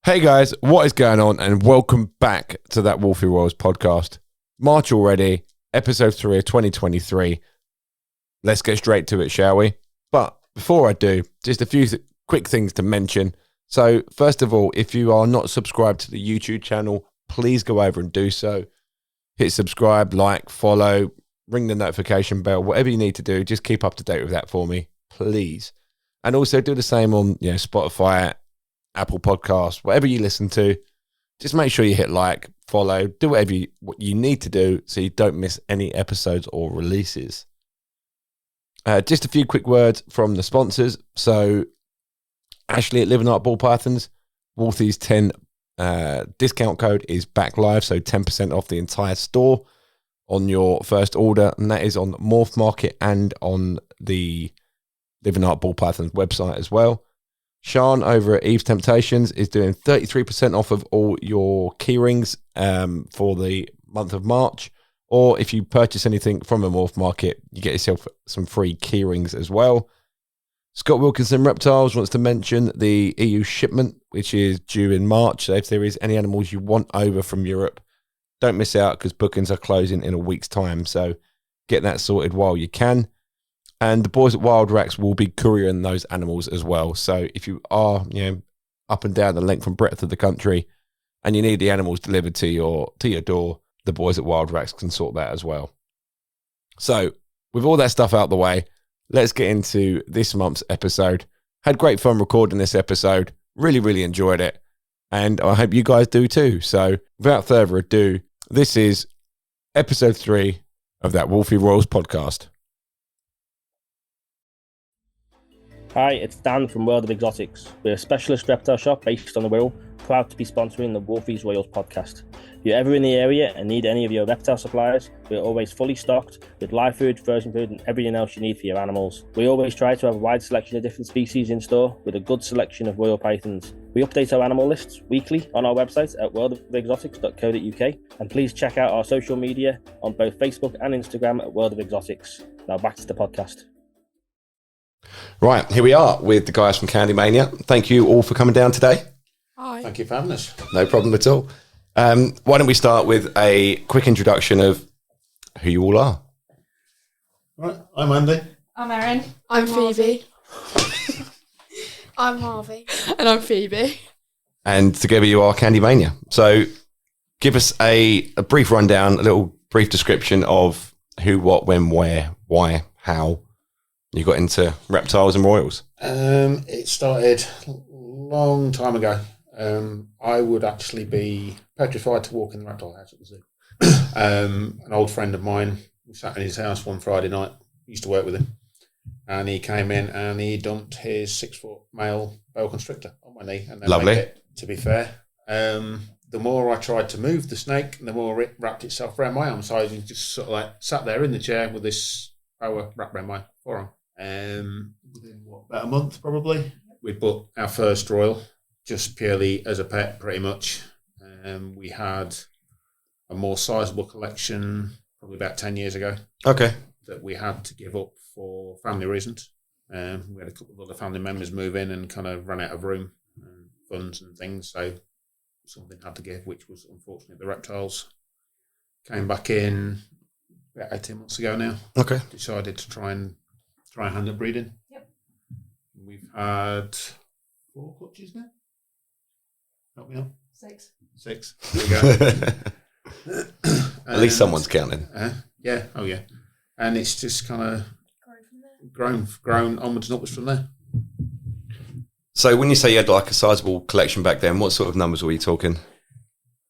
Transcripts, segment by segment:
Hey guys, what is going on? And welcome back to that Wolfie Royals podcast. March already, episode 3 of 2023. Let's get straight to it, shall we? But before I do, just a few quick things to mention. So first of all, if you are not subscribed to the YouTube channel, please go over and do so. Hit subscribe, like, follow, ring the notification bell, whatever you need to do. Just keep up to date with that for me, please. And also do the same on Spotify, Apple Podcasts, whatever you listen to. Just make sure you hit like, follow, do whatever what you need to do so you don't miss any episodes or releases. Just a few quick words from the sponsors. So, Ashlie at Living Art Ball Pythons, Wolfie's 10 discount code is back live, so 10% off the entire store on your first order, and that is on Morph Market and on the Living Art Ball Pythons website as well. Sian over at Eve's Temptations is doing 33% off of all your keyrings for the month of March. Or if you purchase anything from a Morph Market, you get yourself some free keyrings as well. Scott Wilkinson Reptiles wants to mention the EU shipment, which is due in March. So if there is any animals you want over from Europe, don't miss out because bookings are closing in a week's time. So get that sorted while you can. And the boys at Wildracks will be couriering those animals as well. So if you are, up and down the length and breadth of the country and you need the animals delivered to your door, the boys at Wildracks can sort that as well. So with all that stuff out the way, let's get into this month's episode. Had great fun recording this episode. Really, really enjoyed it. And I hope you guys do too. So without further ado, this is episode 3 of that Wolfie Royals podcast. Hi, it's Dan from World of Exotics. We're a specialist reptile shop based on the Wirral, proud to be sponsoring the Wolfie's Royals podcast. If you're ever in the area and need any of your reptile supplies, we're always fully stocked with live food, frozen food and everything else you need for your animals. We always try to have a wide selection of different species in store with a good selection of royal pythons. We update our animal lists weekly on our website at worldofexotics.co.uk, and please check out our social media on both Facebook and Instagram at World of Exotics. Now back to the podcast. Right, here we are with the guys from Candymania. Thank you all for coming down today. Hi. Thank you for having us. No problem at all. Why don't we start with a quick introduction of who you all are? Right, I'm Andy. I'm Erin. I'm Phoebe. I'm Harvey. And I'm Phoebe. And together you are Candymania. So give us a brief rundown, a little brief description of who, what, when, where, why, how you got into reptiles and royals. It started a long time ago. I would actually be petrified to walk in the reptile house at the zoo. An old friend of mine, we sat in his house one Friday night, used to work with him, and he came in and he dumped his 6-foot male boa constrictor on my knee. And then Lovely. To be fair, the more I tried to move the snake, the more it wrapped itself around my arm. So I just sort of like sat there in the chair with this boa wrapped around my forearm. Within about a month probably, we bought our first royal just purely as a pet, pretty much. We had a more sizable collection probably about 10 years ago. Okay. That we had to give up for family reasons. We had a couple of other family members move in and kind of run out of room and funds and things, so something had to give, which was unfortunately the reptiles. Came back in about 18 months ago now. Okay. Decided to try and hand up breeding. Yep. We've had 4 clutches now. Help me out. 6. There we go. At least someone's counting. Yeah. Oh yeah. And it's just kind of grown onwards and upwards from there. So when you say you had like a sizable collection back then, what sort of numbers were you talking?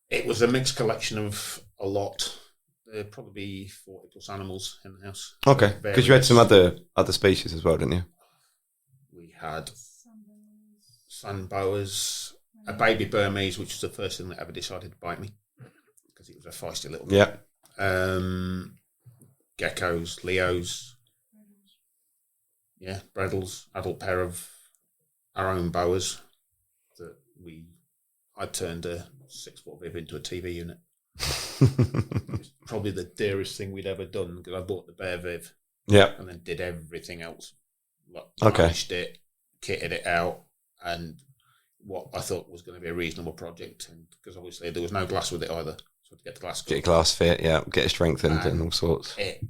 It was a mixed collection of a lot. There'd probably be 40 plus animals in the house. Okay, because you had some other species as well, didn't you? We had sand boas, a baby Burmese, which was the first thing that ever decided to bite me because it was a feisty little guy. Yeah. Geckos, Leos, Bredls, adult pair of our own boas that I turned a 6-foot Viv into a TV unit. It's probably the dearest thing we'd ever done because I bought the Bear Viv, and then did everything else. Like, polished it, kitted it out, and what I thought was going to be a reasonable project, and because obviously there was no glass with it either, so to get the glass, Get a glass fit, get it strengthened and all sorts. It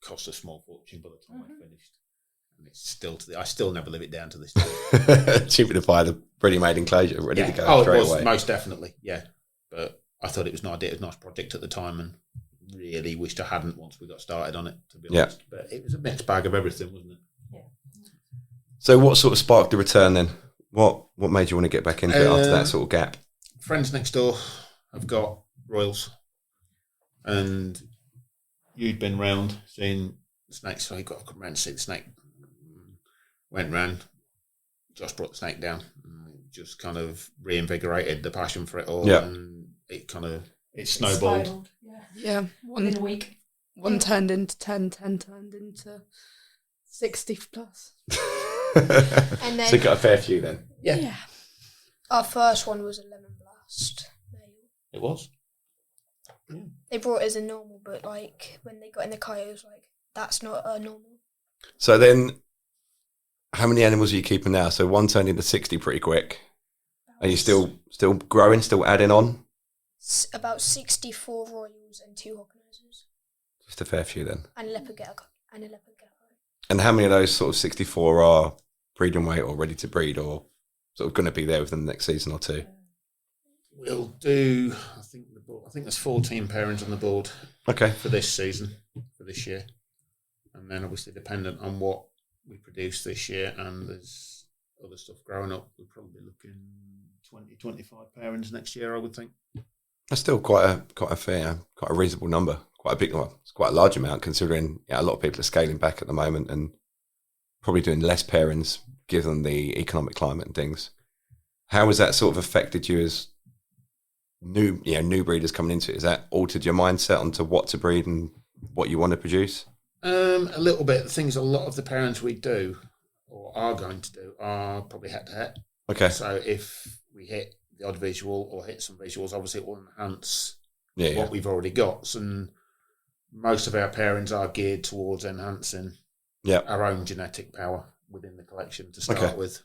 cost a small fortune by the time I finished, and it's still I still never live it down to this day. Cheaper to buy the ready-made enclosure ready to go it straight was away. most definitely, yeah. But I thought it was an idea, it was a nice project at the time, and really wished I hadn't once we got started on it, to be honest. But it was a mixed bag of everything, wasn't it? Yeah. So what sort of sparked the return then? What made you want to get back into it after that sort of gap? Friends next door have got Royals, and you'd been round seeing the snakes, so you got to come round to see the snake. Went round, just brought the snake down, and just kind of reinvigorated the passion for it all, and it snowballed. Yeah, in a week. One turned into 10 turned into 60 plus. And then So you got a fair few then? Yeah. our first one was a lemon blast male. It was. They brought it as a normal, but like when they got in the car, it was like, that's not a normal. So then, how many animals are you keeping now? So one turned into 60 pretty quick. Are you still growing, still adding on? About 64 royals and 2 hawk noses. Just a fair few then. And a leopard gecko. And how many of those sort of 64 are breeding weight or ready to breed or sort of going to be there within the next season or two? We'll do, I think there's 14 pairings on the board. Okay. For this season, for this year. And then obviously dependent on what we produce this year, and there's other stuff growing up, we're probably looking 20, 25 pairings next year, I would think. That's still quite a reasonable number. Quite a big one. It's quite a large amount considering a lot of people are scaling back at the moment and probably doing less pairings given the economic climate and things. How has that sort of affected you as new breeders coming into it? Has that altered your mindset onto what to breed and what you want to produce? A little bit. The things a lot of the pairings we do or are going to do are probably head to head. Okay. So if we hit the odd visual or hit some visuals, obviously it will enhance what we've already got. And most of our pairings are geared towards enhancing our own genetic power within the collection to start with.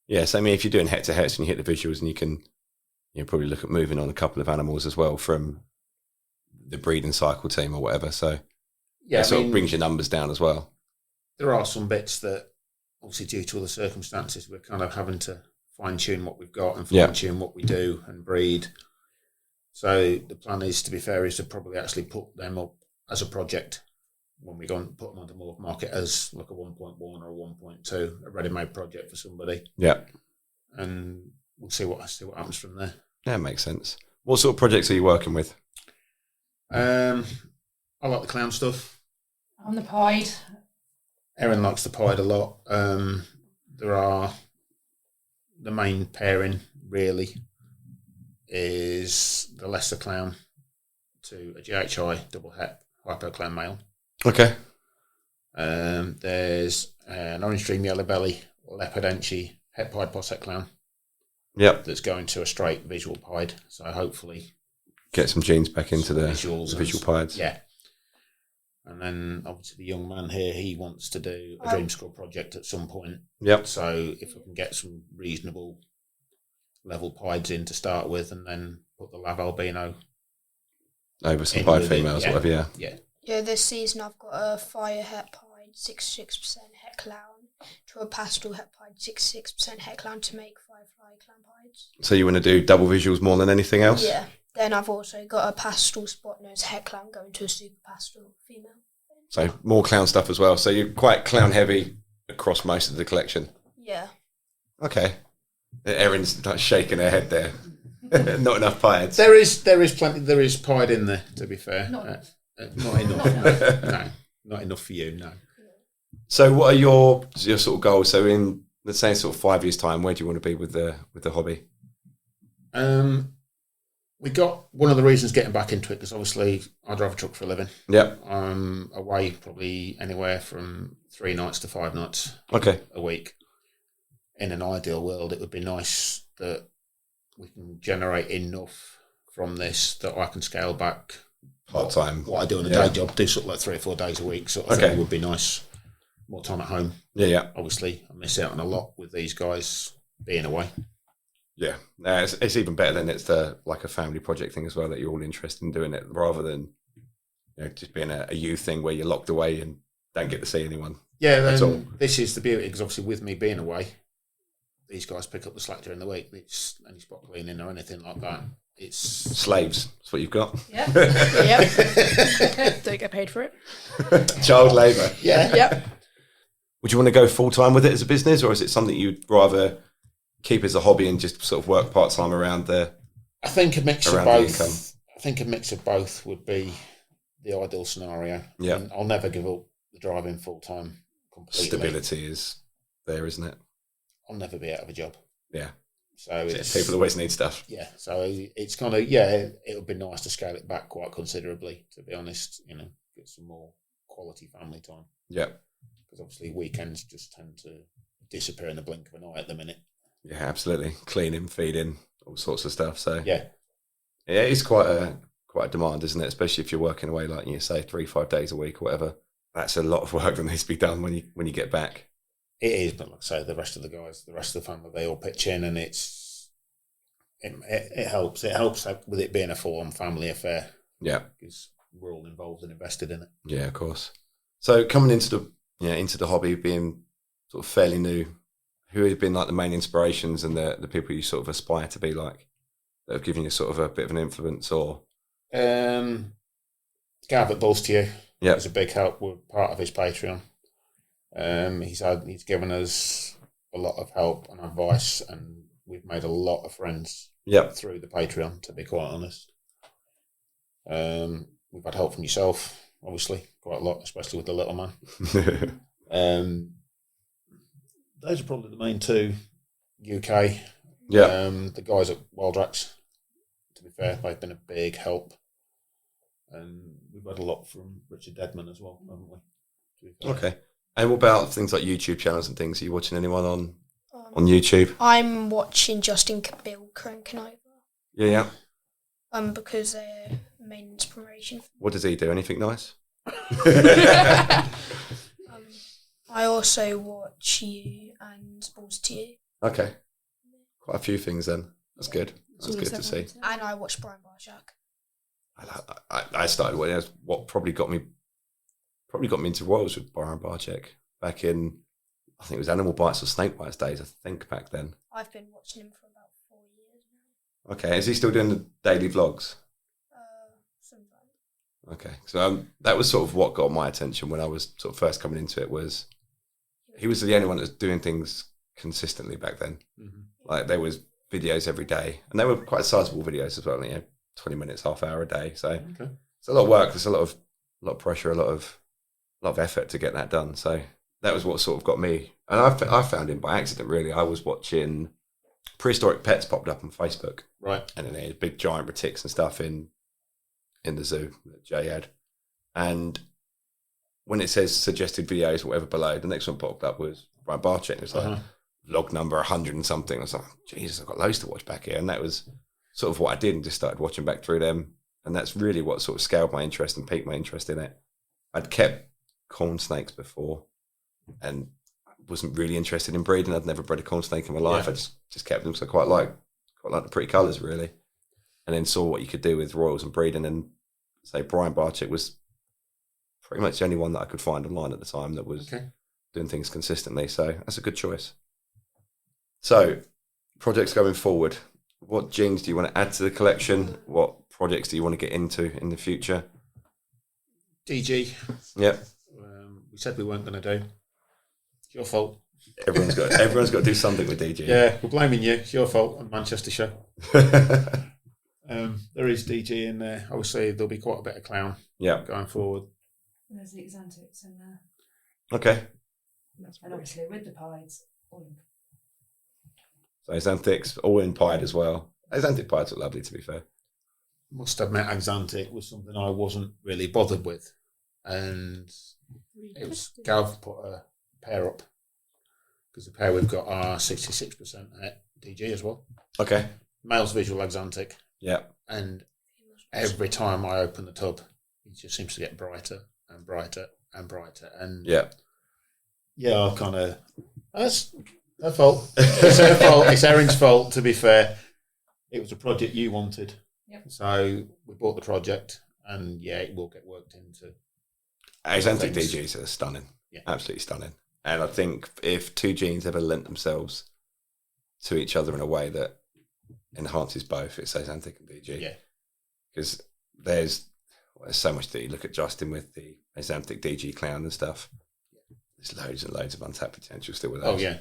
Yeah, so I mean, if you're doing head to heads and you hit the visuals, and you can probably look at moving on a couple of animals as well from the breeding cycle team or whatever. So it sort of brings your numbers down as well. There are some bits that obviously due to other circumstances we're kind of having to fine tune what we've got and fine tune what we do and breed. So the plan is, to be fair, is to probably actually put them up as a project when we go and put them onto more market as like a 1.1 or a 1.2, a ready-made project for somebody. Yeah. And we'll see what happens from there. Yeah, makes sense. What sort of projects are you working with? I like the clown stuff. On the pied. Erin likes the pied a lot. There are the main pairing really is the lesser clown to a GHI double het hypo clown male. Okay. There's an orange dream yellow belly leopard enchy het pied posset clown. Yep. That's going to a straight visual pied. So hopefully get some genes back into the visuals, visual pieds. Yeah. And then obviously the young man here, he wants to do a dream scroll project at some point. Yep. So if we can get some reasonable level pieds in to start with, and then put the Lav albino over some pied females, whatever. Yeah, this season I've got a fire het pied 66% het clown to a pastel het pied 66% het clown to make 5 fly clown pieds. So you want to do double visuals more than anything else? Yeah. Then I've also got a pastel spot nose het clown going to a super pastel female. So more clown stuff as well. So you're quite clown heavy across most of the collection. Yeah. Okay. Erin's shaking her head there. Not enough pieds. There is plenty. There is pied in there. To be fair, not enough. No, not enough for you. No. So what are your sort of goals? So in, let's say, sort of 5 years' time, where do you want to be with the hobby? We got one of the reasons getting back into it because obviously I drive a truck for a living. Yep. I'm away probably anywhere from 3 nights to 5 nights. A week. In an ideal world, it would be nice that we can generate enough from this that I can scale back part time. What I do in a day job, do something like 3 or 4 days a week. Sort of thing would be nice. More time at home. Yeah. Obviously, I miss out on a lot with these guys being away. Yeah, it's even better than it's like a family project thing as well, that you're all interested in doing it, rather than just being a youth thing where you're locked away and don't get to see anyone. Yeah, That's all. this is the beauty, because obviously with me being away, these guys pick up the slack during the week. It's any spot cleaning or anything like that. It's Slaves. That's what you've got. Yeah. Yep. Don't get paid for it. Child labour. Yeah. Yep. Would you want to go full time with it as a business, or is it something you'd rather keep as a hobby and just sort of work part time around the? I think a mix of Around the both. income. I think a mix of both would be the ideal scenario. Yeah. And I'll never give up the driving full time completely. Stability is there, isn't it? I'll never be out of a job. Yeah. So it's, People always need stuff. yeah. So it's kind of it would be nice to scale it back quite considerably. To be honest, get some more quality family time. Yeah. Because obviously weekends just tend to disappear in the blink of an eye at the minute. Yeah, absolutely. Cleaning, feeding, all sorts of stuff. So Yeah. it's quite a demand, isn't it? Especially if you're working away, like you say, 3-5 days a week or whatever. That's a lot of work that needs to be done when you get back. It is, but like I say, the rest of the guys, the rest of the family, they all pitch in, and it helps. It helps with it being a full-on family affair. Yeah, because we're all involved and invested in it. Yeah, of course. So coming into the hobby, being sort of fairly new, who have been like the main inspirations and the people you sort of aspire to be like, that have given you sort of a bit of an influence? Or Gav at Balls to You, yeah, was a big help. We're part of his Patreon. He's given us a lot of help and advice, and we've made a lot of friends through the Patreon, to be quite honest. We've had help from yourself, obviously, quite a lot, especially with the little man. Those are probably the main two. UK. Yeah. The guys at Wildracks, to be fair, they've been a big help. And we've had a lot from Richard Deadman as well, haven't we? Okay. And what about things like YouTube channels and things? Are you watching anyone on YouTube? I'm watching Justin Bill cranking over. Yeah. Because they're main inspiration. What does he do? Anything nice? I also watch you and Balls to You. Okay. Quite a few things then. That's good. That's good to see. And I watch Brian Barshak. I started what probably got me into Royals with Brian Barchek back in, I think it was Animal Bites or Snake Bites days, I think, back then. I've been watching him for about 4 years now. Okay, is he still doing the daily vlogs? Sometimes. Okay, so that was sort of what got my attention when I was sort of first coming into it. Was he was the only one that was doing things consistently back then. Mm-hmm. Like there was videos every day, and they were quite sizable videos as well. 20 minutes, half hour a day. So It's a lot of work. There's a lot of pressure, a lot of effort to get that done. So that was what sort of got me. And I found him by accident, really. I was watching Prehistoric Pets popped up on Facebook. Right. And then they had big giant retics and stuff in the zoo that Jay had. And when it says suggested videos or whatever below, the next one popped up was Brian Barchett. It was like log number 100 and something. I was like, Jesus, I've got loads to watch back here. And that was sort of what I did, and just started watching back through them. And that's really what sort of scaled my interest and piqued my interest in it. I'd kept corn snakes before and wasn't really interested in breeding. I'd never bred a corn snake in my life. I just kept them because I quite like the pretty colours, really. And then saw what you could do with Royals and breeding. And say Brian Barchett was pretty much the only one that I could find online at the time that was doing things consistently. So that's a good choice. So projects going forward. What genes do you want to add to the collection? What projects do you want to get into in the future? DG. Yep. We said we weren't going to do. It's your fault. Everyone's got to do something with DG. Yeah, we're blaming you. It's your fault on Manchester show. There is DG in there. Obviously, there'll be quite a bit of clown going forward. There's the Exantics in there. Okay. And obviously with the pies, all in. So Xanthics, all in pied as well. Xanthic pieds are lovely, to be fair. Must admit, Xanthic was something I wasn't really bothered with. And it was Gav put a pair up. Because the pair we've got are 66% at DG as well. Okay. Male's visual Xanthic. Yeah. And every time I open the tub, it just seems to get brighter and brighter and brighter. And I kind of... Her fault. It's her fault. It's Erin's fault, to be fair. It was a project you wanted. Yep. So we bought the project, and yeah, it will get worked into. Axanthic DGs are stunning. Yeah. Absolutely stunning. And I think if two genes ever lent themselves to each other in a way that enhances both, it's Axanthic and DG. Yeah. Because there's so much that you look at Justin with the Axanthic DG clown and stuff. There's loads and loads of untapped potential still with those. Oh, yeah.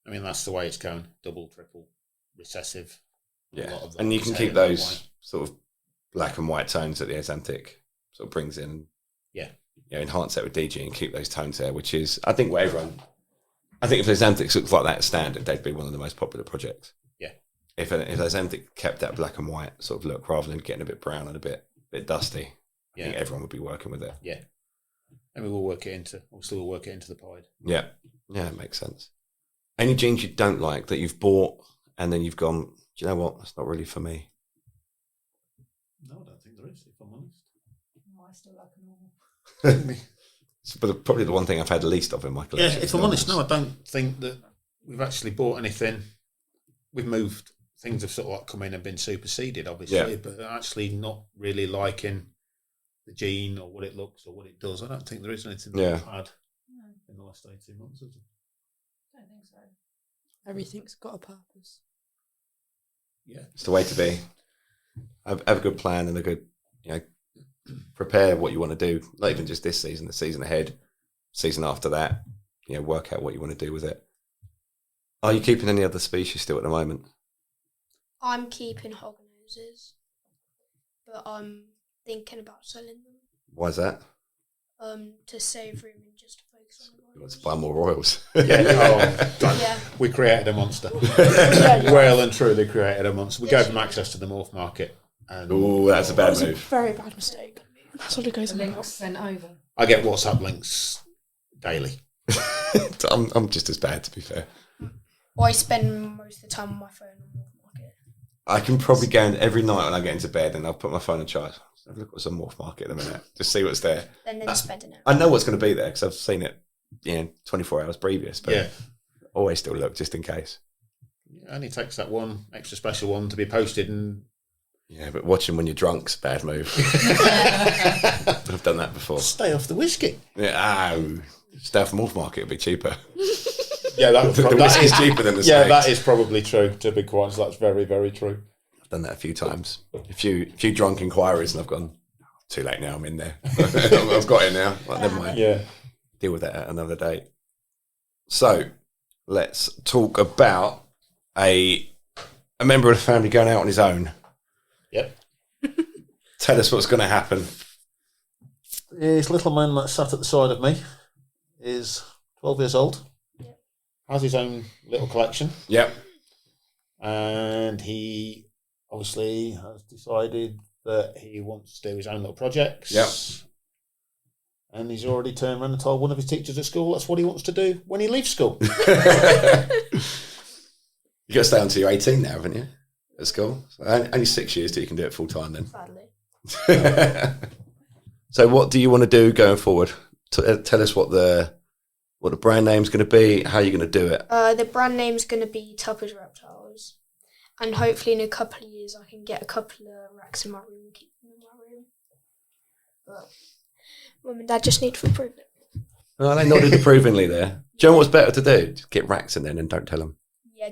I mean, that's the way it's going. Double, triple, recessive. Yeah. And you can keep those sort of black and white tones that the Axanthic sort of brings in. Yeah. Enhance that with DG and keep those tones there, which is, I think, what everyone. I think if the Axanthics looked like that standard, they'd be one of the most popular projects. Yeah. If Axanthic kept that black and white sort of look rather than getting a bit brown and a bit dusty, I think everyone would be working with it. Yeah. And we'll still work it into the pied. Yeah. Yeah, it makes sense. Any genes you don't like that you've bought and then you've gone, do you know what? That's not really for me. No, I don't think there is, if I'm honest. No, I still like a normal. But probably the one thing I've had least of in my collection. Yeah, if I'm honest, no, I don't think that we've actually bought anything. We've moved. Things have sort of like come in and been superseded, obviously, but actually not really liking the gene or what it looks or what it does. I don't think there is anything that we've had in the last 18 months, is there? I don't think so. Everything's got a purpose. Yeah. It's the way to be. Have a good plan and a good, prepare what you want to do. Not even just this season, the season ahead, season after that. Work out what you want to do with it. Are you keeping any other species still at the moment? I'm keeping hognoses, but I'm thinking about selling them. Why is that? To save room and just to focus on the You want to buy more royals. Yeah. We created a monster. Well and truly created a monster. We gave them access to the morph market. Oh, that's a bad That's a move. very bad mistake. That's all it goes on. Links sent over. I get WhatsApp links daily. I'm just as bad, to be fair. Well, I spend most of the time on my phone on Morph Market. I can probably go in every night when I get into bed and I'll put my phone on charge. Have a look what's on Morph Market at the minute. Just see what's there. Then spending it. I know what's going to be there because I've seen it 24 hours previous, but always still look just in case. It only takes that one extra special one to be posted and... Yeah, but watching when you're drunk's a bad move. I've done that before. Stay off the whiskey. Yeah, stay off Morph Market would be cheaper. Yeah, that whiskey's cheaper than the yeah, snakes. that is probably true, to be quite honest. That's very, very true. I've done that a few times. A few drunk inquiries and I've gone, too late now, I'm in there. I've got it now. Like, never mind. Yeah. Deal with that at another date. So, let's talk about a member of the family going out on his own. Yep. Tell us what's going to happen. This little man that sat at the side of me is 12 years old. Yep. Has his own little collection. Yep. And he obviously has decided that he wants to do his own little projects. Yep. And he's already turned around and told one of his teachers at school that's what he wants to do when he leaves school. You got to stay until you're 18 now, haven't you? At school. So only 6 years till you can do it full time then. Sadly. So what do you want to do going forward? Tell us what the brand name's going to be, how you're going to do it. The brand name's going to be Tupper's Reptiles. And hopefully in a couple of years I can get a couple of racks in my room and keep them in my room. But Mum and Dad just need to approve it. Oh, they nodded approvingly there. Do you know what's better to do? Just get racks in then and don't tell them. Yeah.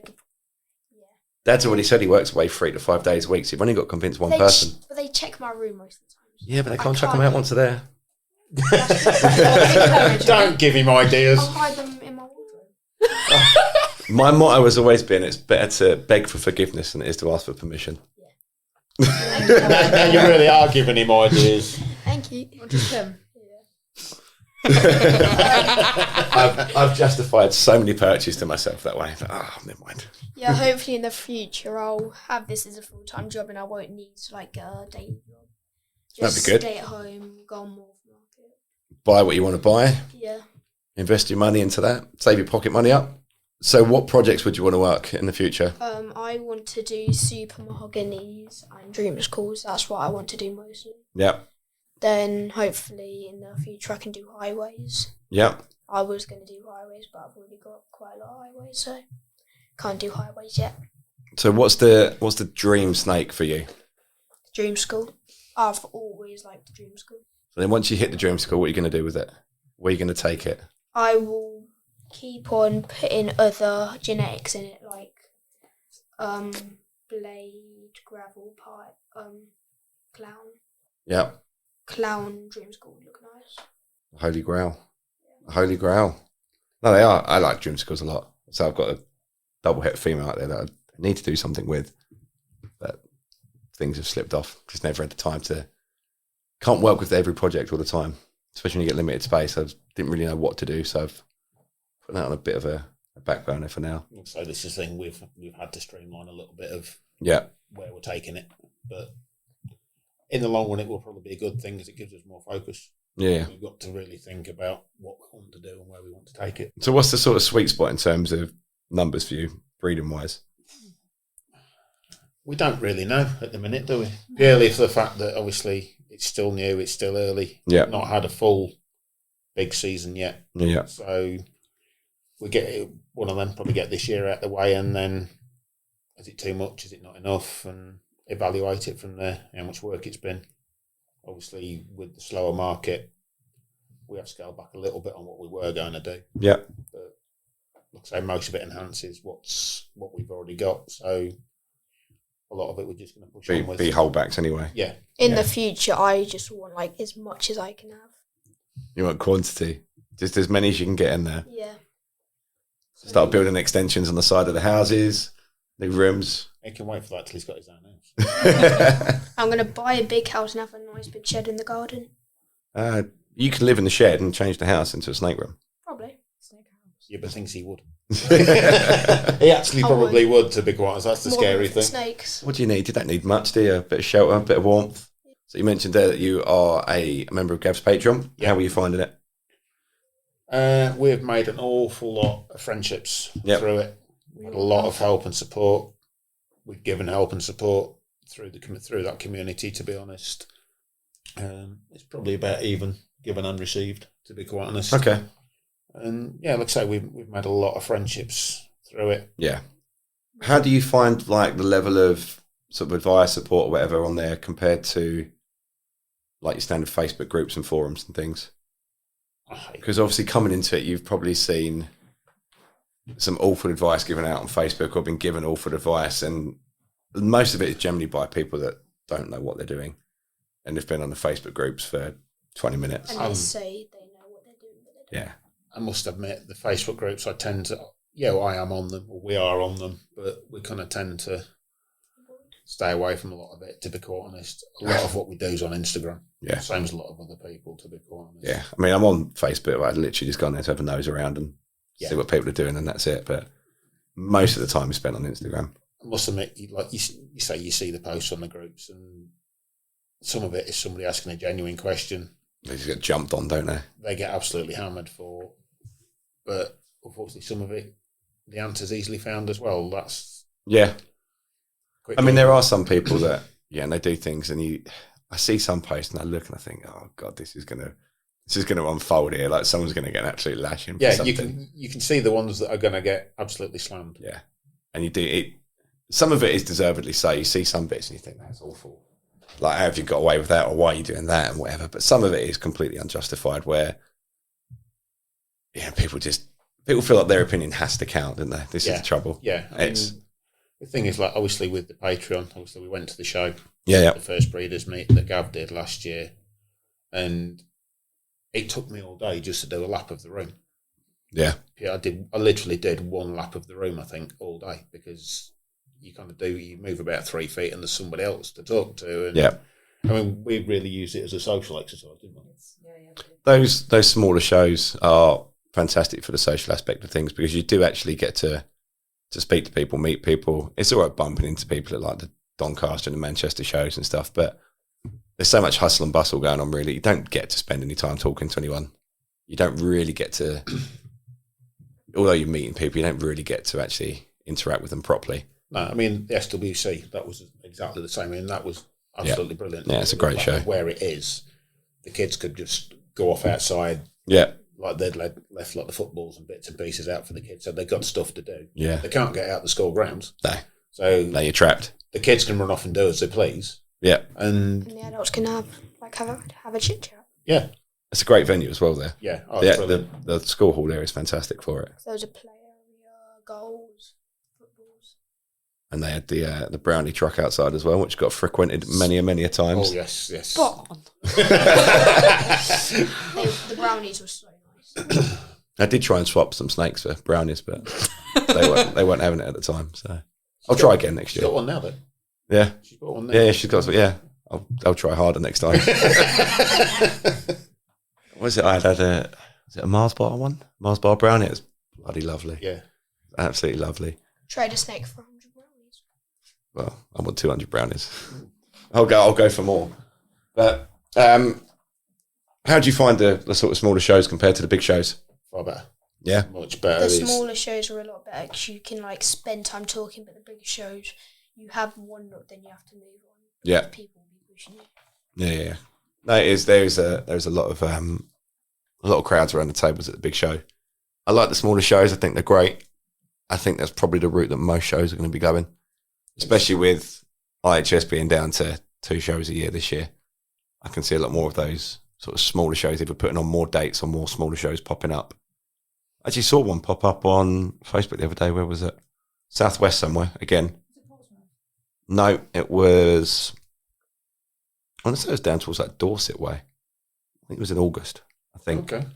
Dad's already said he works away 3 to 5 days a week, so you've only got to convince one person. But they check my room most of the time. Yeah, but they can't chuck them out once they're there. Don't give him ideas. I'll hide them in my wardrobe. My motto has always been it's better to beg for forgiveness than it is to ask for permission. Now you really are giving him ideas. Thank you. Not just him. I've justified so many purchases to myself that way. But, never mind. Yeah, hopefully in the future I'll have this as a full-time job and I won't need to get a daily job. Just That'd be good. Stay at home, go on Morph Market. Buy what you want to buy. Yeah. Invest your money into that. Save your pocket money up. So what projects would you want to work in the future? I want to do super mahoganies and dreamers calls. That's what I want to do mostly. Yep. Then hopefully in the future I can do highways. Yep. I was going to do highways, but I've already got quite a lot of highways, so can't do highways yet. So what's the dream snake for you? Dream school. I've always liked the dream school. So then once you hit the dream school, what are you going to do with it? Where are you going to take it? I will keep on putting other genetics in it, like blade, gravel, pipe, clown. Yeah. Clown dream school would look nice. Holy Grail. Holy Grail. No, they are. I like dream schools a lot. So I've got a double het female out there that I need to do something with. But things have slipped off. Just never had the time to. Can't work with every project all the time, especially when you get limited space. I didn't really know what to do, so I've put that on a bit of a back burner for now. So this is the thing we've had to streamline a little bit of where we're taking it, but in the long run, it will probably be a good thing because it gives us more focus. Yeah, we've got to really think about what we want to do and where we want to take it. So, what's the sort of sweet spot in terms of numbers for you, breeding wise? We don't really know at the minute, do we? Purely for the fact that obviously it's still new, it's still early. Yeah, not had a full big season yet. Yeah, so we get one of them probably get this year out of the way, and then is it too much? Is it not enough? And evaluate it from there. How much work it's been. Obviously, with the slower market, we have scaled back a little bit on what we were going to do. Yeah, but like I say, most of it enhances what we've already got. So a lot of it we're just going to push on with. Be holdbacks anyway. Yeah. In the future, I just want like as much as I can have. You want quantity, just as many as you can get in there. Yeah. Start building extensions on the side of the houses, new rooms. He can wait for that till he's got his own house. I'm going to buy a big house and have a nice big shed in the garden. You could live in the shed and change the house into a snake room. Probably. Snake house. Yeah, but thinks he would. He actually probably would, to be quite honest. That's the scary thing. Snakes. What do you need? You don't need much, do you? A bit of shelter, a bit of warmth. So you mentioned there that you are a member of Gav's Patreon. Yeah. How were you finding it? We've made an awful lot of friendships through it. We've had a lot of help and support. We've given help and support through that community, to be honest. It's probably about even given and received, to be quite honest. Okay. And yeah, like I say, we've made a lot of friendships through it. Yeah. How do you find like the level of sort of advice, support, or whatever on there compared to like your standard Facebook groups and forums and things? Because obviously coming into it, you've probably seen some awful advice given out on Facebook or been given awful advice, and most of it is generally by people that don't know what they're doing and they've been on the Facebook groups for 20 minutes. And they say they know what they're doing, but they don't. Yeah. I must admit, the Facebook groups, I tend to, I am on them, or we are on them, but we kind of tend to stay away from a lot of it, to be quite honest. A lot of what we do is on Instagram. Yeah. Same as a lot of other people, to be quite honest. Yeah. I mean, I'm on Facebook. I literally just gone there to have a nose around and see what people are doing, and that's it. But most of the time is spent on Instagram. I must admit, you say you see the posts on the groups, and some of it is somebody asking a genuine question. They just get jumped on, don't they? They get absolutely hammered for. But unfortunately, some of it, the answer's easily found as well. That's I mean, there are some people that and they do things, and I see some posts and I look and I think, oh god, this is gonna unfold here. Like someone's gonna get an absolute lashing. Yeah, you can see the ones that are gonna get absolutely slammed. Yeah, and you do it. Some of it is deservedly so. You see some bits and you think that's awful. Like, how have you got away with that, or why are you doing that, and whatever. But some of it is completely unjustified. Where people feel like their opinion has to count, don't they? This is the trouble. Yeah, I mean, the thing is, like, obviously with the Patreon, we went to the show. Yeah. The first breeders meet that Gav did last year, and it took me all day just to do a lap of the room. Yeah. Yeah, I literally did one lap of the room, I think, all day, because you move about 3 feet and there's somebody else to talk to. And I mean, we really used it as a social exercise, didn't we? Yeah. Those smaller shows are fantastic for the social aspect of things, because you do actually get to speak to people, meet people. It's all right bumping into people at like the Doncaster and the Manchester shows and stuff, but there's so much hustle and bustle going on, really. You don't get to spend any time talking to anyone. You don't really get to, although you're meeting people, you don't really get to actually interact with them properly. No, I mean, the SWC, that was exactly the same. I mean, that was absolutely brilliant. Yeah, it's a great show. Where it is, the kids could just go off outside, like they'd left like the footballs and bits and pieces out for the kids, so they've got stuff to do. Yeah. They can't get out the school grounds. No. So No, you're trapped. the kids can run off and do as they please. Yeah. And the adults can have a chit chat. yeah. It's a great venue as well there. Yeah. Oh, Yeah, the school hall there is fantastic for it. There was a play area, goals, footballs. And they had the brownie truck outside as well, which got frequented many a times. Oh, yes. Spot on. The brownies were so nice. I did try and swap some snakes for brownies, but they weren't having it at the time. So I'll try again next She's year. got one now, then. Yeah. She's got one now. Yeah, she's got. Yeah, I'll try harder next time. What was it? Was it a Mars bar one? Mars bar brownie. It was bloody lovely. Yeah. Absolutely lovely. Trade a snake for 100 brownies. Well, I want 200 brownies. I'll go for more. But how do you find the sort of smaller shows compared to the big shows? Far better. Yeah. Much better. The smaller shows are a lot better because you can spend time talking, but the bigger shows, you have one look, then you have to move on. Yeah. People will be pushing you. Yeah. No, it is. There's a lot of crowds around the tables at the big show. I like the smaller shows. I think they're great. I think that's probably the route that most shows are going to be going, especially with IHS being down to 2 shows a year this year. I can see a lot more of those sort of smaller shows either putting on more dates or more smaller shows popping up. I actually saw one pop up on Facebook the other day. Where was it? Southwest somewhere again. No, it was. I want to say it was down towards like Dorset way. I think it was in August. I think. Okay.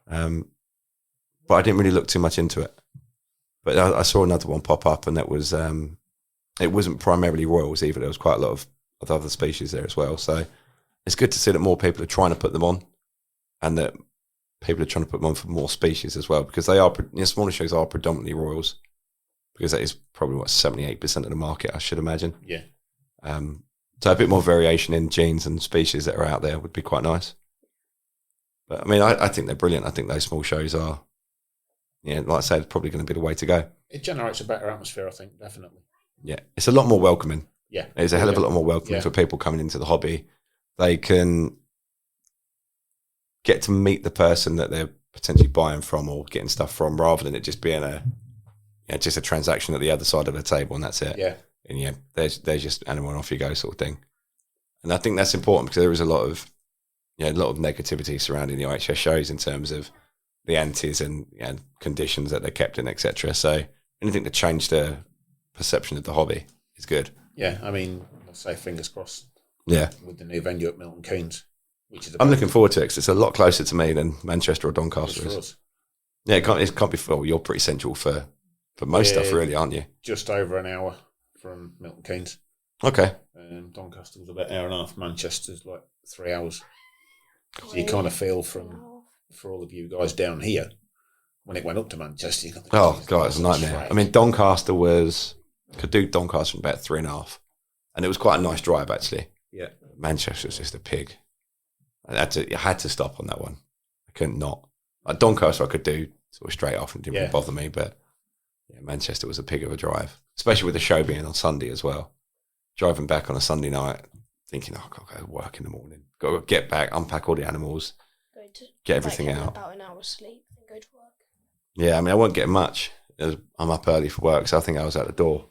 But I didn't really look too much into it. But I saw another one pop up, and that was it wasn't primarily royals either. There was quite a lot of other species there as well. So it's good to see that more people are trying to put them on, and that people are trying to put them on for more species as well, because they are smaller shows are predominantly royals, because that is probably 78% of the market, I should imagine. Yeah. So a bit more variation in genes and species that are out there would be quite nice. But I mean, I think they're brilliant. I think those small shows are, like I said, probably going to be the way to go. It generates a better atmosphere, I think, definitely. Yeah, it's a lot more welcoming. Yeah. It's a hell of a lot more welcoming for people coming into the hobby. They can get to meet the person that they're potentially buying from or getting stuff from, rather than it just being just a transaction at the other side of the table and that's it. Yeah. And there's just animal and off you go sort of thing. And I think that's important because there is a lot of negativity surrounding the IHS shows in terms of the antis and conditions that they're kept in, etc. So anything to change the perception of the hobby is good. Yeah, I mean, let's say fingers crossed. Yeah. With the new venue at Milton Keynes, which is I'm looking forward to it because it's a lot closer to me than Manchester or Doncaster is. Yeah, it can't be. Well, you're pretty central for most stuff, really, aren't you? Just over an hour from Milton Keynes. Okay. Doncaster was about an hour and a half. Manchester's like 3 hours. So you kind of feel for all of you guys down here, when it went up to Manchester. You God, it's a nightmare. Right. I mean, Doncaster could do Doncaster in about 3.5, and it was quite a nice drive actually. Yeah. Manchester was just a pig. I had to stop on that one. I couldn't not. Like Doncaster, I could do sort of straight off and didn't really bother me, but Manchester was a pig of a drive, especially with the show being on Sunday as well. Driving back on a Sunday night, thinking, I've got to go to work in the morning. Got to get back, unpack all the animals, get everything out. About an hour's sleep and go to work. Yeah, I mean, I won't get much. I'm up early for work, so I think I was at the door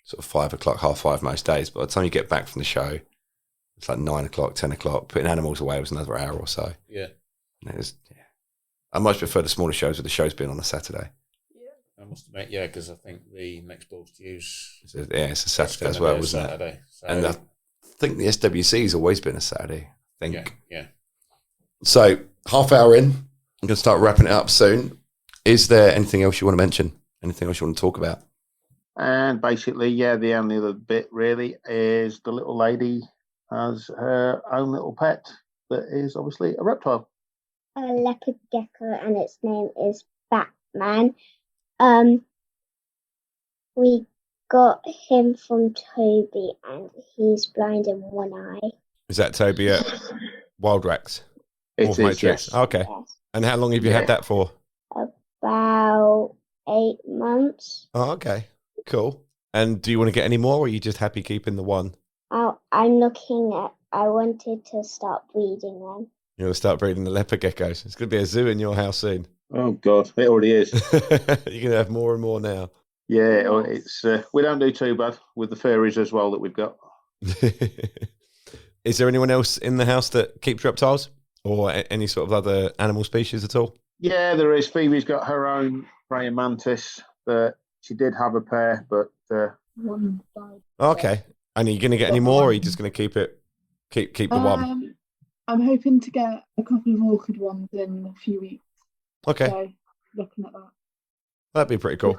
sort of 5 o'clock, 4:30 most days. But by the time you get back from the show, it's like 9 o'clock, 10 o'clock. Putting animals away was another hour or so. Yeah. I much prefer the smaller shows with the shows being on a Saturday. I must admit, because I think the next balls to use. It's a Saturday as well, wasn't it? So, and I think the SWC has always been a Saturday. I think. Yeah. So half hour in, I'm going to start wrapping it up soon. Is there anything else you want to mention? Anything else you want to talk about? And basically, the only other bit really is the little lady has her own little pet that is obviously a reptile. A leopard gecko, and its name is Batman. We got him from Toby, and he's blind in one eye. Is that Toby at Wildracks? It is, yes. Okay. Yes. And how long have you had that for? About 8 months. Oh, okay. Cool. And do you want to get any more, or are you just happy keeping the one? I wanted to start breeding them. You're going to start breeding the leopard geckos. It's going to be a zoo in your house soon. Oh God, it already is. You're going to have more and more now. Yeah, it's we don't do too bad with the fairies as well that we've got. Is there anyone else in the house that keeps reptiles or any sort of other animal species at all? Yeah, there is. Phoebe's got her own praying mantis, but she did have a pair, but One died. Okay. And are you going to get any more, or are you just going to keep the one? I'm hoping to get a couple of orchid ones in a few weeks. Okay. So, looking at that. That'd be pretty cool.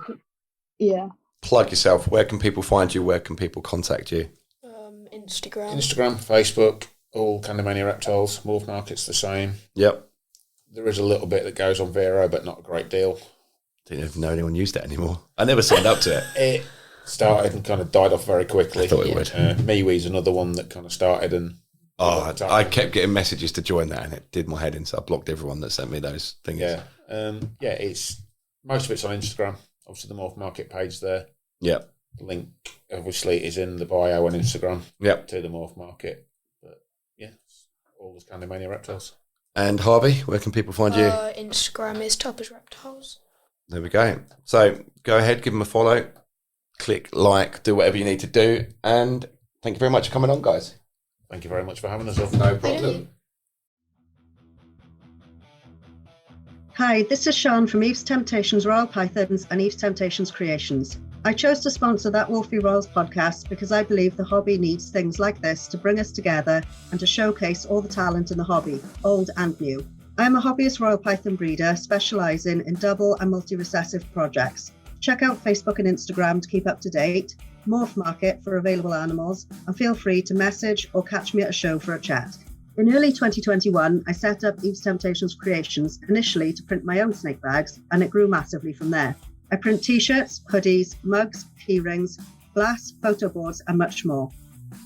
Yeah. Plug yourself. Where can people find you? Where can people contact you? Instagram, Facebook, all Candymania Reptiles. Morph Market's the same. Yep. There is a little bit that goes on Vero, but not a great deal. Didn't even know anyone used it anymore. I never signed up to it. It started and kind of died off very quickly. I thought it would. MeWe's another one that kind of started and... I kept getting messages to join that, and it did my head in, so I blocked everyone that sent me those things. Yeah. It's most of it's on Instagram. Obviously, the Morph Market page there. Yep. The link, obviously, is in the bio on Instagram. Yep. To the Morph Market. But, yeah, all the Candymania Reptiles. And Harvey, where can people find you? Instagram is Toppers Reptiles. There we go. So go ahead, give them a follow, click like, do whatever you need to do, and thank you very much for coming on, guys. Thank you very much for having us. No problem. Hi, this is Sian from Eve's Temptations Royal Pythons and Eve's Temptations Creations. I chose to sponsor That Wolfie Royals podcast because I believe the hobby needs things like this to bring us together and to showcase all the talent in the hobby, old and new. I am a hobbyist Royal Python breeder specialising in double and multi-recessive projects. Check out Facebook and Instagram to keep up to date, Morph Market for available animals, and feel free to message or catch me at a show for a chat. In early 2021, I set up Eve's Temptations Creations initially to print my own snake bags, and it grew massively from there. I print t-shirts, hoodies, mugs, key rings, glass, photo boards, and much more.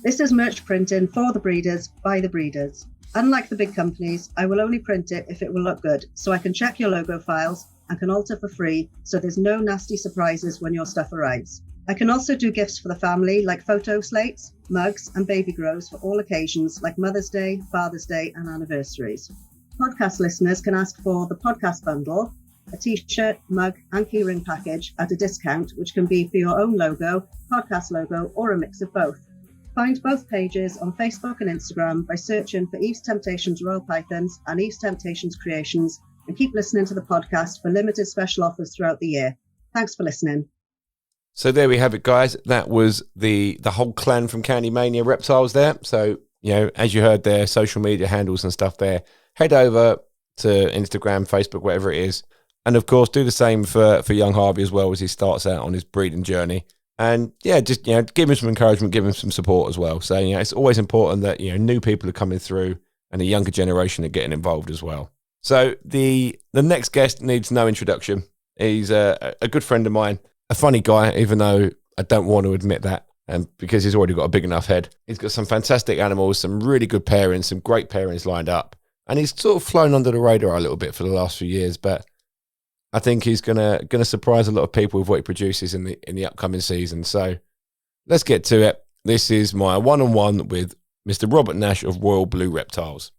This is merch printing for the breeders, by the breeders. Unlike the big companies, I will only print it if it will look good, so I can check your logo files and can alter for free, so there's no nasty surprises when your stuff arrives. I can also do gifts for the family, like photo slates, mugs, and baby grows for all occasions, like Mother's Day, Father's Day, and anniversaries. Podcast listeners can ask for the podcast bundle, a t-shirt, mug, and keyring package at a discount, which can be for your own logo, podcast logo, or a mix of both. Find both pages on Facebook and Instagram by searching for Eve's Temptations Royal Pythons and Eve's Temptations Creations, and keep listening to the podcast for limited special offers throughout the year. Thanks for listening. So there we have it, guys. That was the whole clan from Candymania Reptiles there. So, you know, as you heard their social media handles and stuff there, head over to Instagram, Facebook, whatever it is. And, of course, do the same for young Harvey as well as he starts out on his breeding journey. And, yeah, just, you know, give him some encouragement, give him some support as well. So, you know, it's always important that, you know, new people are coming through and the younger generation are getting involved as well. So the next guest needs no introduction. He's a good friend of mine. A funny guy, even though I don't want to admit that, and because he's already got a big enough head. He's got some fantastic animals, some really good pairings, some great pairings lined up, and he's sort of flown under the radar a little bit for the last few years. But I think he's gonna surprise a lot of people with what he produces in the upcoming season. So let's get to it. This is my one-on-one with Mr. Rob Nash of Royal Blue Reptiles.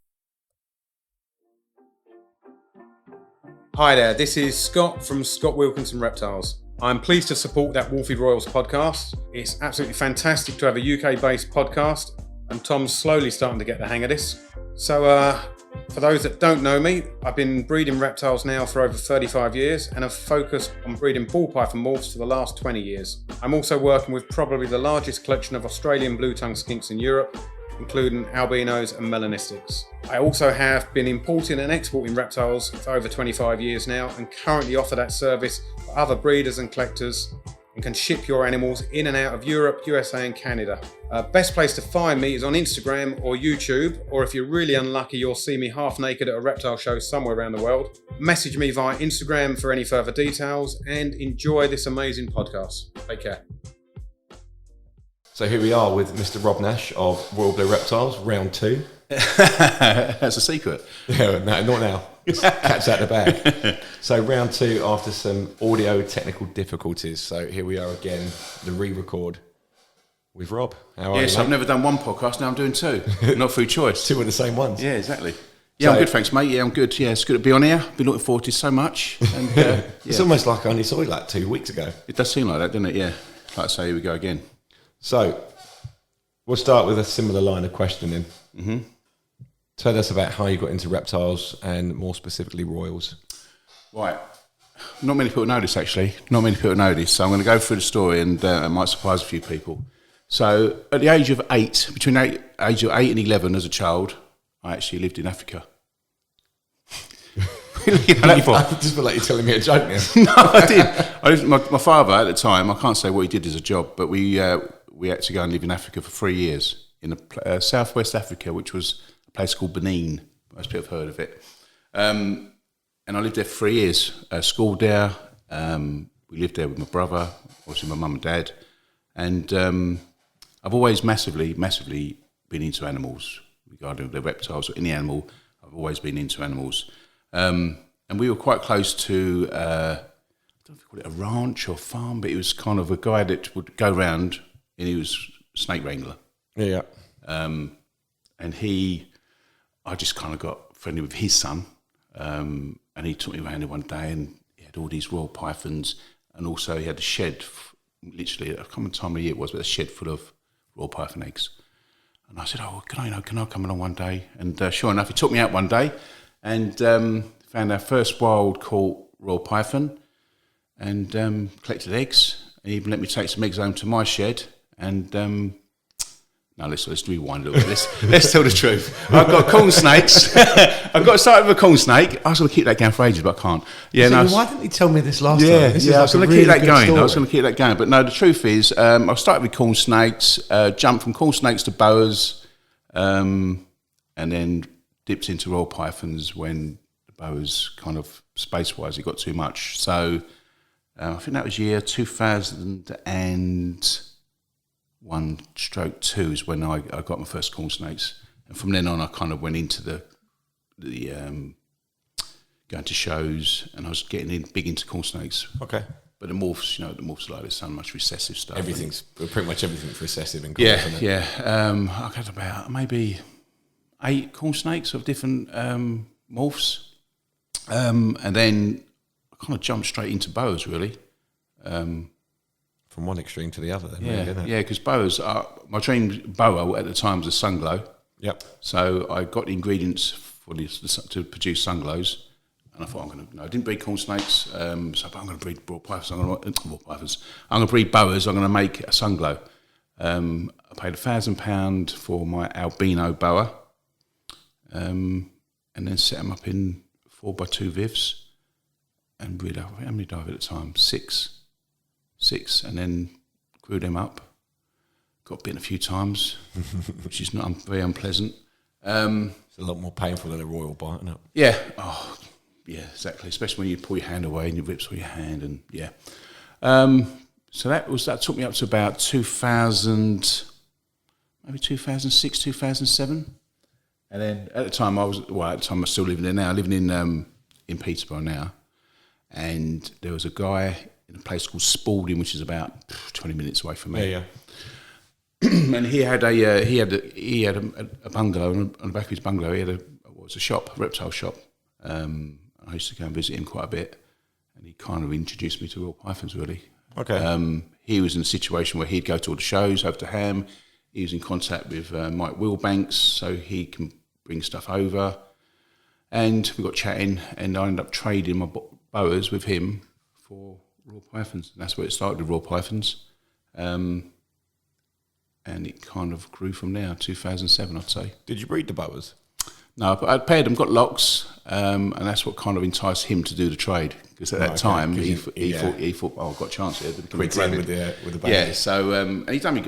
Hi there, this is Scott from Scott Wilkinson Reptiles. I'm pleased to support That Wolfie Royals podcast. It's absolutely fantastic to have a UK-based podcast, and Tom's slowly starting to get the hang of this. So, for those that don't know me, I've been breeding reptiles now for over 35 years and have focused on breeding ball python morphs for the last 20 years. I'm also working with probably the largest collection of Australian blue-tongue skinks in Europe, including albinos and melanistics. I also have been importing and exporting reptiles for over 25 years now and currently offer that service for other breeders and collectors and can ship your animals in and out of Europe, USA and Canada. Best place to find me is on Instagram or YouTube, or if you're really unlucky, you'll see me half naked at a reptile show somewhere around the world. Message me via Instagram for any further details and enjoy this amazing podcast. Take care. So here we are with Mr. Rob Nash of Royal Blue Reptiles, round 2. That's a secret. Yeah, no, not now. Cat's out the bag. So round 2 after some audio technical difficulties. So here we are again, the re-record with Rob. How are you, Yes, mate? I've never done one podcast, now I'm doing 2. Not through choice. 2 of the same ones. Yeah, exactly. Yeah, I'm good, thanks, mate. Yeah, I'm good. Yeah, it's good to be on here. Been looking forward to so much. And, It's almost like I only saw you like 2 weeks ago. It does seem like that, doesn't it? Yeah. Like I say, here we go again. So, we'll start with a similar line of questioning. Mm-hmm. Tell us about how you got into reptiles and more specifically royals. Right. Not many people know this, actually. Not many people know this. So I'm going to go through the story and it might surprise a few people. So at the age of 8, between age of 8 and 11 as a child, I actually lived in Africa. I just feel like you're telling me a joke now. No, I did. My father at the time, I can't say what he did as a job, but we had to go and live in Africa for 3 years in southwest Africa, which was a place called Benin. Most people have heard of it. And I lived there for 3 years. Schooled there. We lived there with my brother, obviously my mum and dad. And I've always massively been into animals, regarding the reptiles or any animal. I've always been into animals. And we were quite close to, I don't know if you call it a ranch or farm, but it was kind of a guy that would go round and he was a snake wrangler. Yeah. And I just kind of got friendly with his son. And he took me around there one day and he had all these royal pythons, and also he had a shed, literally, I can't remember the time of year it was, but a shed full of royal python eggs. And I said, can I come along one day? And sure enough, he took me out one day and found our first wild caught royal python and collected eggs. And he even let me take some eggs home to my shed. And now let's rewind a little bit. Let's tell the truth. I've got corn snakes. I've got started with a corn snake. I was going to keep that going for ages, but I can't. Yeah, so why didn't you tell me this last time? I was going to keep that going. I was going to keep that going. But no, the truth is, I started with corn snakes, jumped from corn snakes to boas, and then dipped into royal pythons when the boas kind of space-wise, it got too much. So I think that was year 2001/2 is when I got my first corn snakes, and from then on I kind of went into the going to shows, and I was getting big into corn snakes. Okay, but the morphs are like there's so much recessive stuff. Pretty much everything's recessive in corn. Yeah, isn't it? Yeah. I got about maybe 8 corn snakes of different morphs, and then I kind of jumped straight into boas really. From one extreme to the other, then. Yeah, because boas my dream boa at the time was a sunglow. Yep. So I got the ingredients for to produce sunglows, and I thought I didn't breed corn snakes, so I'm going to breed royal pythons. I'm going to breed boas. I'm going to make a sunglow. I paid £1,000 for my albino boa, and then set them up in 4x2 vivs, and breed how many did I have at the time? 6, and then grew them up. Got bitten a few times, which is not very unpleasant. It's a lot more painful than a royal bite, isn't it? Yeah. Oh, yeah, exactly. Especially when you pull your hand away and it rips all your hand, and yeah. So that took me up to about 2000, maybe 2006, 2007. And then at the time I was still living there now. Living in Peterborough now, and there was a guy in a place called Spalding, which is about 20 minutes away from me. Yeah. And he had a bungalow, and on the back of his bungalow he had a reptile shop. I used to go and visit him quite a bit, and he kind of introduced me to royal pythons really. Okay. He was in a situation where he'd go to all the shows over to Ham. He was in contact with Mike Wildracks, so he can bring stuff over. And we got chatting, and I ended up trading my boas with him for royal pythons. And that's where it started with royal pythons. And it kind of grew from there, 2007, I'd say. Did you breed the boas? No, but I'd paired them, got locks, and that's what kind of enticed him to do the trade. Because at that time, he thought, oh, I've got a chance here. With the babies. Yeah, so and he'd done me,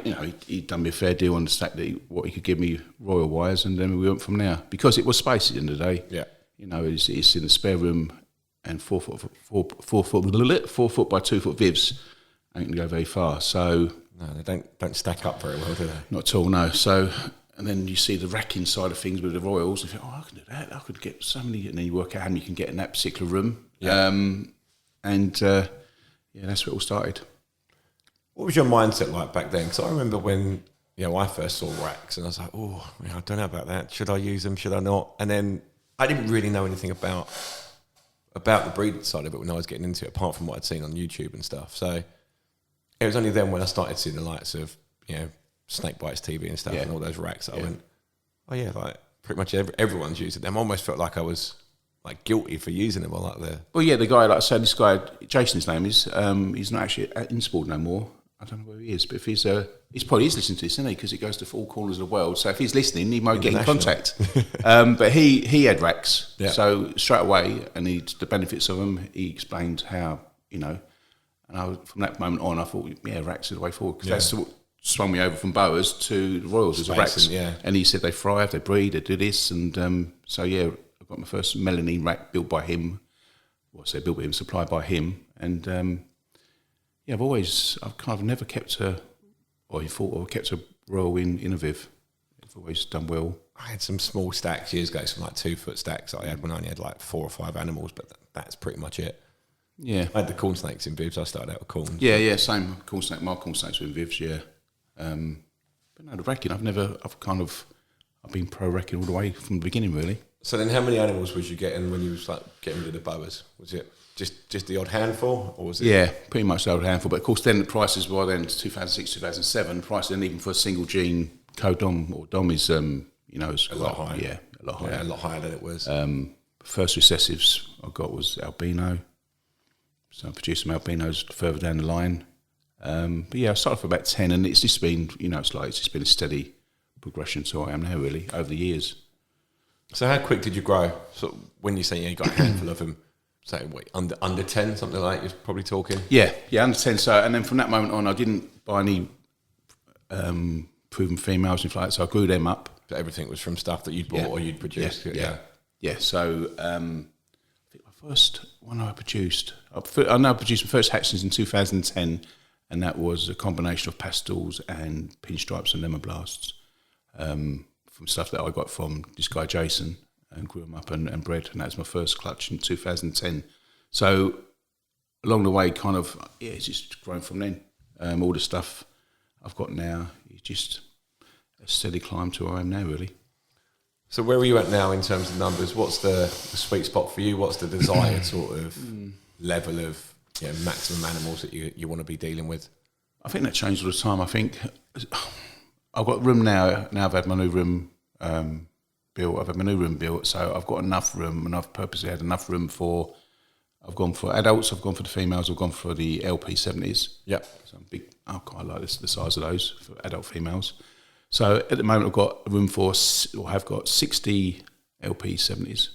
he'd done me a fair deal on the stack that what he could give me royal wise, and then we went from there. Because it was space at the end of the day. Yeah, it's in the spare room, and 4 foot by 2 foot vivs ain't gonna go very far. So no, they don't stack up very well, do they? Not at all, no. So. And then you see the racking side of things with the royals, and you think, I can do that. I could get so many, and then you work out how many you can get in that particular room. Yeah. That's where it all started. What was your mindset like back then? Because I remember when I first saw racks, and I was like, I don't know about that. Should I use them? Should I not? And then I didn't really know anything about the breeding side of it when I was getting into it, apart from what I'd seen on YouTube and stuff. So it was only then when I started seeing the likes of, Snake Bites TV and stuff and all those racks that I went, oh yeah, like pretty much everyone's using them. I almost felt like I was like guilty for using them. Well, yeah, the guy, like I said, this guy, Jason, his name is, he's not actually in sport no more. I don't know where he is, but if he's probably is listening to this, isn't he? Because it goes to all corners of the world. So if he's listening, he might get in contact. But he had racks, so straight away, and the benefits of them. He explained how, and from that moment on, I thought, racks are the way forward, because that's what swung me over from boas to the Royals as a racks. And he said they thrive, they breed, they do this, and so I got my first melamine rack built by him. Supplied by him, and. I've kind of never kept a Royal in Innoviv. I've always done well. I had some small stacks years ago, some like 2 foot stacks I had when I only had like 4 or 5 animals, but that's pretty much it. Yeah. I had the corn snakes in Vivs. I started out with corn. Yeah, same corn snake. My corn snakes were in Vivs, yeah. But no, the wrecking, I've been pro wrecking all the way from the beginning, really. So then how many animals was you getting when you was like getting rid of the boas? Was it just the odd handful, or was it? Yeah, pretty much the odd handful. But of course, then the prices were 2006, 2007. The price then even for a single gene co-dom or dom is is a lot higher. Yeah, a lot higher. Yeah, a lot higher than it was. First recessives I got was albino, so I produced some albinos further down the line. But I started off about 10, and it's just been it's just been a steady progression to what I am now, really, over the years. So how quick did you grow? So when you say you got a handful of them. So under 10, something like that, you're probably talking? Yeah, under 10. So, and then from that moment on, I didn't buy any proven females and like, so I grew them up. So everything was from stuff that you'd bought or you'd produced? Yeah. So I think my first one I produced, I know I produced my first hatchlings in 2010, and that was a combination of pastels and pinstripes and lemon blasts from stuff that I got from this guy Jason, and grew them up and bred, and that was my first clutch in 2010. So along the way, kind of, it's just grown from then. All the stuff I've got now is just a steady climb to where I am now, really. So where are you at now in terms of numbers? What's the sweet spot for you? What's the desired sort of level of maximum animals that you want to be dealing with? I think that changes all the time. I think I've got room now. Now I've had my new room built. I've had my new room built, so I've got enough room, and I've purposely had enough room for. I've gone for adults. I've gone for the females. I've gone for the LP70s. Yep. So I'm big. I quite like the size of those for adult females. So at the moment, I've got room for. I've got 60 LP70s.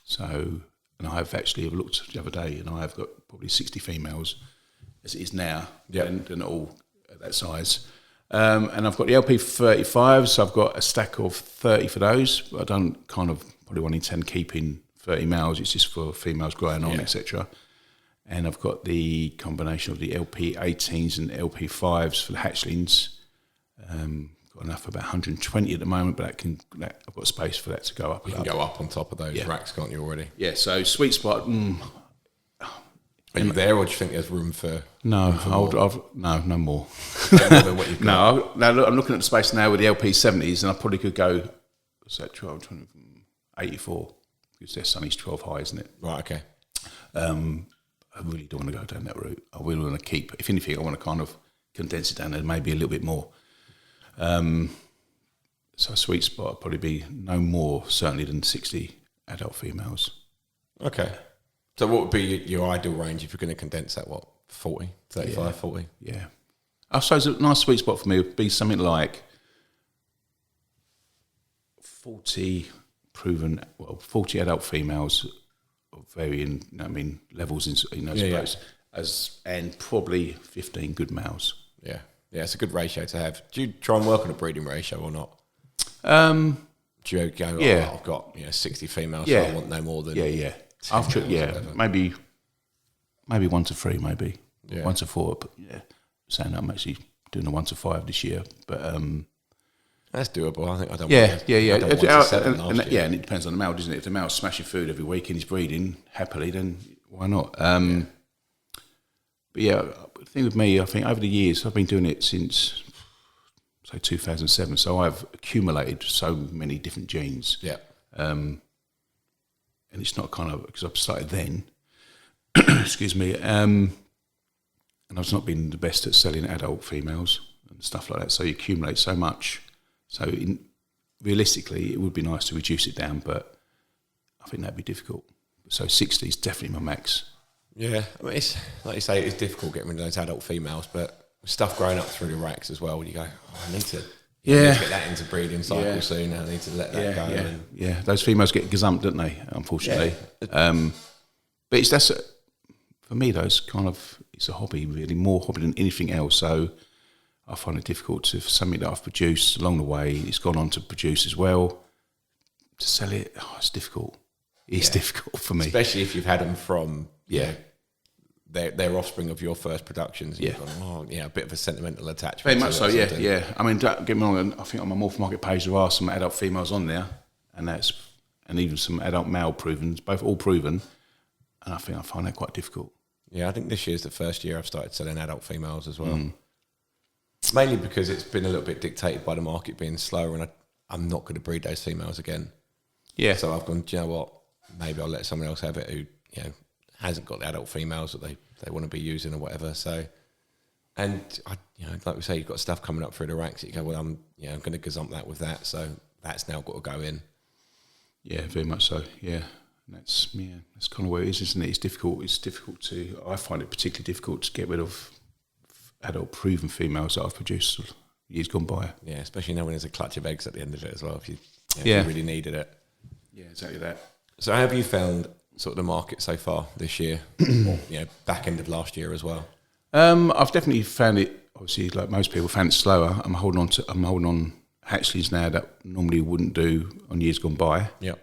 So, and I have actually looked the other day, and I have got probably 60 females as it is now. Yeah. And all at that size. And I've got the LP35s, so I've got a stack of 30 for those. But I don't probably want to intend keeping 30 males, it's just for females growing on, etc. And I've got the combination of the LP18s and LP5s for the hatchlings. Got enough for about 120 at the moment, but I've got space for that to go up. You can go up on top of those racks, can't you, already? Yeah, so sweet spot. Are you there, or do you think there's room for? No, no more. No, look, I'm looking at the space now with the LP70s, and I probably could go. What's that? 84, because their Sunny's 12 high, isn't it? Right. Okay. I really don't want to go down that route. I really want to keep. If anything, I want to kind of condense it down and maybe a little bit more. So a sweet spot would probably be no more certainly than 60 adult females. Okay. So what would be your ideal range if you're going to condense that, 40, 35, 40? Yeah. I suppose a nice sweet spot for me would be something like 40 adult females of varying, levels in those boats, and probably 15 good males. Yeah. Yeah, it's a good ratio to have. Do you try and work on a breeding ratio or not? Do you go, I've got 60 females, so I want no more than... Yeah. After maybe 1 to 3, maybe 1 to 4. But saying that I'm actually doing a 1 to 5 this year, but that's doable. I think I don't. And it depends on the male, doesn't it? If the male's smashing food every week and he's breeding happily, then why not? But the thing with me, I think over the years I've been doing it since say 2007, so I've accumulated so many different genes. Yeah. and it's not kind of, because I've started then, excuse me, and I've not been the best at selling adult females and stuff like that, so you accumulate so much. So realistically, it would be nice to reduce it down, but I think that'd be difficult. So 60 is definitely my max. Yeah, I mean, it's, like you say, it's difficult getting rid of those adult females, but with stuff growing up through the racks as well, you go, I need to get that into breeding cycle soon. I need to let that go. Yeah, those females get gazumped, don't they? Unfortunately, but that's for me. Those kind of, it's a hobby, really, more hobby than anything else. So I find it difficult for something that I've produced along the way. It's gone on to produce as well. To sell it, it's difficult. It's difficult for me, especially if you've had them from they're offspring of your first productions. You've gone, a bit of a sentimental attachment. Very much so, yeah. I mean, don't get me wrong, I think on my Morph Market page there are some adult females on there, and even some adult male provens, both all proven, and I think I find that quite difficult. Yeah, I think this year's the first year I've started selling adult females as well. Mainly because it's been a little bit dictated by the market being slower, and I'm not going to breed those females again. Yeah. So I've gone, do you know what? Maybe I'll let someone else have it who, hasn't got the adult females that they want to be using or whatever. So, and like we say, you've got stuff coming up through the racks. You go, well, I'm going to gazump that with that. So that's now got to go in. Yeah, very much so. Yeah, and that's kind of where it is, isn't it? It's difficult. I find it particularly difficult to get rid of adult proven females that I've produced years gone by. Yeah, especially now when there's a clutch of eggs at the end of it as well. If you really needed it. Yeah, exactly that. So how have you found sort of the market so far this year, or, back end of last year as well? I've definitely found it, obviously, like most people, found it slower. I'm holding on hatchlings now that normally wouldn't do on years gone by. Yeah.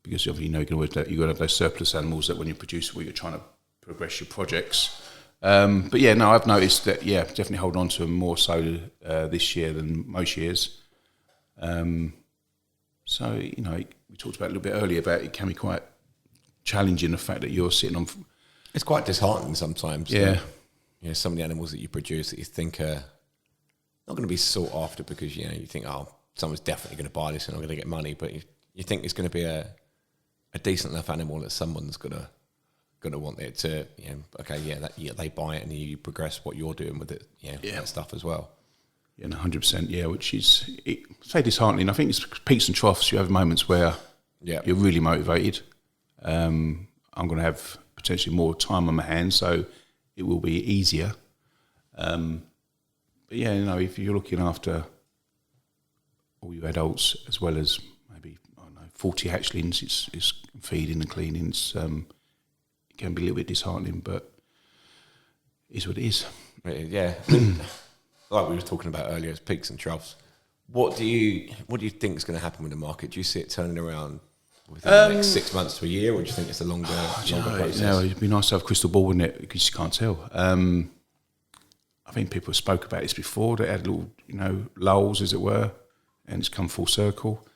Because obviously, you've got to have those surplus animals that when you produce, where you're trying to progress your projects. But yeah, no, I've noticed that, definitely hold on to them more so this year than most years. So, we talked about a little bit earlier about it can be quite challenging, the fact that you're sitting on... It's quite disheartening sometimes. Yeah. Some of the animals that you produce that you think are not going to be sought after because, you think, someone's definitely going to buy this and I'm going to get money, but you think it's going to be a decent enough animal that someone's going to want it to, they buy it and you progress what you're doing with it, that stuff as well. Yeah, 100%, which is, say, disheartening. I think it's peaks and troughs. You have moments where you're really motivated. I'm going to have potentially more time on my hands, so it will be easier. But if you're looking after all your adults as well as maybe, 40 hatchlings, it's feeding and cleaning. It can be a little bit disheartening, but it is what it is. Yeah. Like we were talking about earlier, it's peaks and troughs. What do you think is going to happen with the market? Do you see it turning around within the next 6 months to a year, or do you think it's a longer process? It'd be nice to have a crystal ball, wouldn't it? Because you can't tell. I think people spoke about this before. They had little, lulls, as it were, and it's come full circle.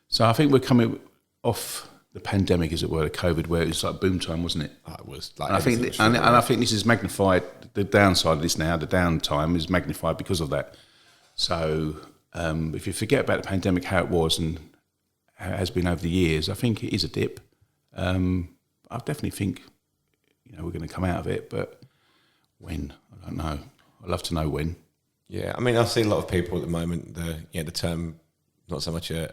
So I think we're coming off the pandemic, as it were, the COVID, where it was like boom time, wasn't it? It was. Like, and I think this is magnified. The downside of this now, the downtime, is magnified because of that. So if you forget about the pandemic, how it was and how it has been over the years, I think it is a dip. I definitely think we're going to come out of it, but when, I don't know. I'd love to know when. Yeah, I mean, I see a lot of people at the moment. The term, not so much a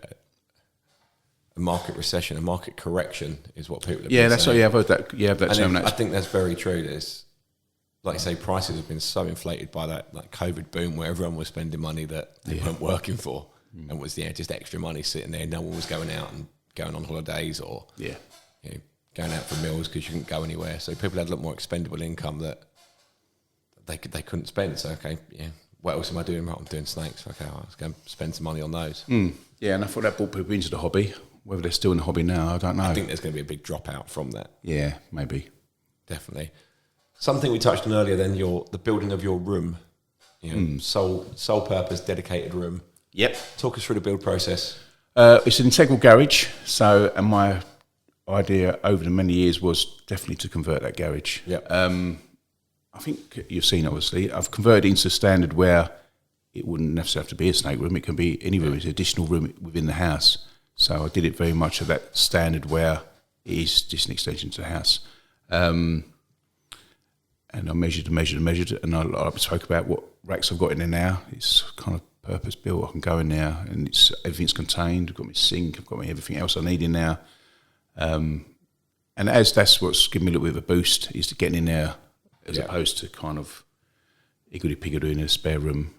market recession, a market correction is what people. That's saying. I've heard that. Yeah, that term. I think that's very true. There's, like you say, prices have been so inflated by that COVID boom, where everyone was spending money that they weren't working for, and was just extra money sitting there. No one was going out and going on holidays or going out for meals because you couldn't go anywhere. So people had a lot more expendable income that they couldn't spend. So what else am I doing? Right, I'm doing snakes. Okay, I'll just go and spend some money on those. Yeah, and I thought that brought people into the hobby. Whether they're still in the hobby now, I don't know. I think there's going to be a big dropout from that. Yeah, maybe. Definitely. Something we touched on earlier then, the building of your room. Sole purpose, dedicated room. Yep. Talk us through the build process. It's an integral garage. So, and my idea over the many years was definitely to convert that garage. Yep. I think you've seen, obviously, I've converted into standard where it wouldn't necessarily have to be a snake room. It can be any room. It's an additional room within the house. So I did it very much of that standard where it is just an extension to the house. And I measured, and I spoke about what racks I've got in there now. It's kind of purpose built. I can go in there, and everything's contained. I've got my sink, I've got everything else I need in there. And that's what's given me a little bit of a boost, is to getting in there as opposed to kind of higgledy-piggledy in a spare room.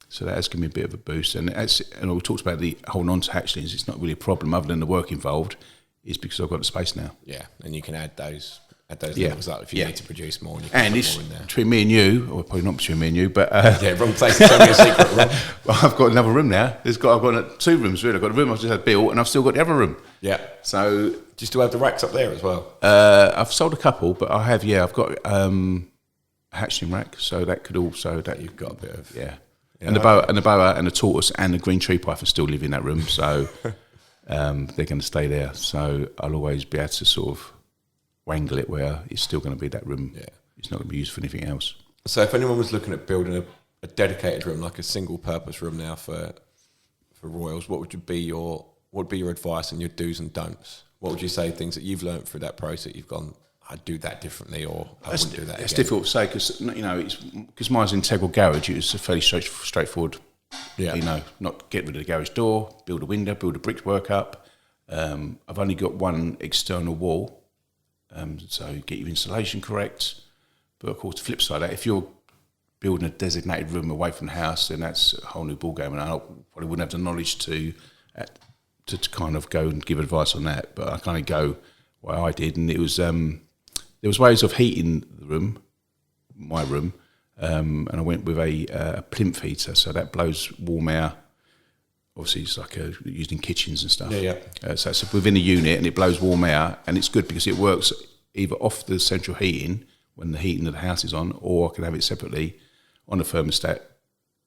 So that has given me a bit of a boost. And we talked about the holding on to hatchlings. It's not really a problem other than the work involved. It's because I've got the space now. Yeah, and you can add those levels up if you need to produce more. And it's more in there. Between me and you, or probably not between me and you, but wrong place to tell me a secret. Well, I've got another room now. I've got 2 rooms really. I've got a room I've just had built, and I've still got the other room. Yeah. So do you still have the racks up there as well? I've sold a couple, but I have. Yeah, I've got a hatchling rack, so that could also you've got a bit of and the boa and the tortoise and the green tree python still live in that room, so they're going to stay there. So I'll always be able to sort of wangle it where it's still going to be that room. Yeah, it's not going to be used for anything else. So if anyone was looking at building a dedicated room, like a single purpose room now for royals, what would be your advice and your do's and don'ts? What would you say, things that you've learned through that process? You've gone, I'd do that differently, or I wouldn't do that. It's difficult to say because mine's integral garage. It was a fairly straightforward. Yeah, not get rid of the garage door, build a window, build a brickwork up. I've only got one external wall. So get your insulation correct. But of course, the flip side of that, if you're building a designated room away from the house, then that's a whole new ballgame. And I probably wouldn't have the knowledge to kind of go and give advice on that. But I kind of go what I did, and it was there was ways of heating the room, my room, and I went with a plinth heater, so that blows warm air. Obviously, it's like used in kitchens and stuff. So it's within the unit, and it blows warm air, and it's good because it works either off the central heating when the heating of the house is on, or I can have it separately on the thermostat,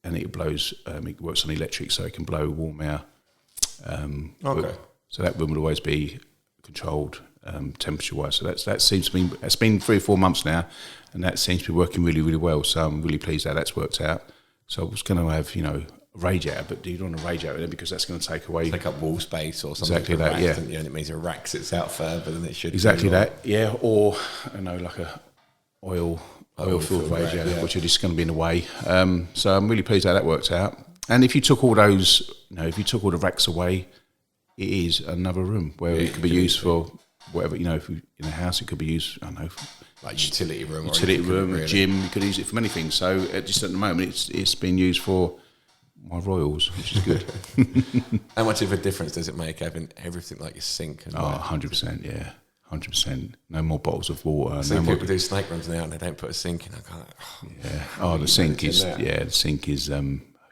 and it blows. It works on electric, so it can blow warm air. So that room would always be controlled temperature-wise. So that seems to be. It's been 3 or 4 months now, and that seems to be working really, really well. So I'm really pleased how that's worked out. So I was going to have, radiator, but you don't want a radiator there because that's going to take up wall space or something. Exactly that, rack, and it means a rack sits out further than it should. Exactly that, yeah. Or like a oil-filled radiator, which are just going to be in the way. So I'm really pleased how that worked out. And if you took all those, if you took all the racks away, it is another room where it could be used for whatever. If you, in a house, it could be used. I don't know, like utility room, really. Gym. You could use it for many things. So just at the moment, it's being used for my royals, which is good. How much of a difference does it make having everything like your sink? And 100%, yeah. 100%. No more bottles of water. People do snake rooms now and they don't put a sink in. The sink is the sink is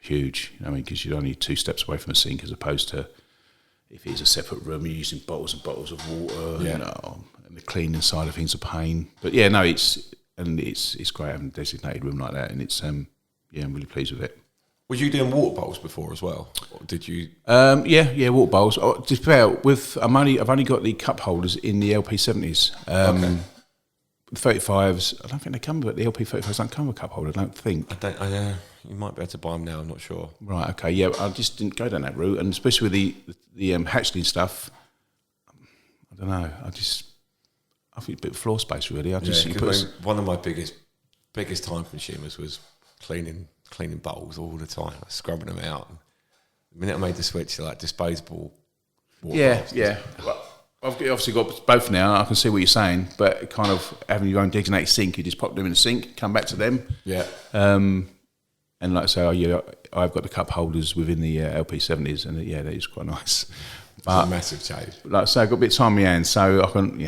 huge. Because you're only 2 steps away from a sink, as opposed to if it's a separate room, you're using bottles and bottles of water. And the cleaning side of things a pain. But it's great having a designated room like that, and it's I'm really pleased with it. Was you doing water bowls before as well? Or did you? Water bowls. Just about I've only got the cup holders in the LP70s. The 35s, I don't think they come with it. The LP35s don't come with a cup holder, I don't think. You might be able to buy them now, I'm not sure. Right, okay, yeah, I just didn't go down that route, and especially with the hatchling stuff, I don't know, I think a bit of floor space really. One of my biggest time consumers was cleaning bowls all the time, scrubbing them out. The minute I made the switch to like disposable water bowls. Well, I've obviously got both now. I can see what you're saying, but kind of having your own designated sink, you just pop them in the sink, come back to them. Yeah. And like I say, I've got the cup holders within the LP70s, and that is quite nice. But, it's a massive change. Like I say, I've got a bit of time in my hands, so I can,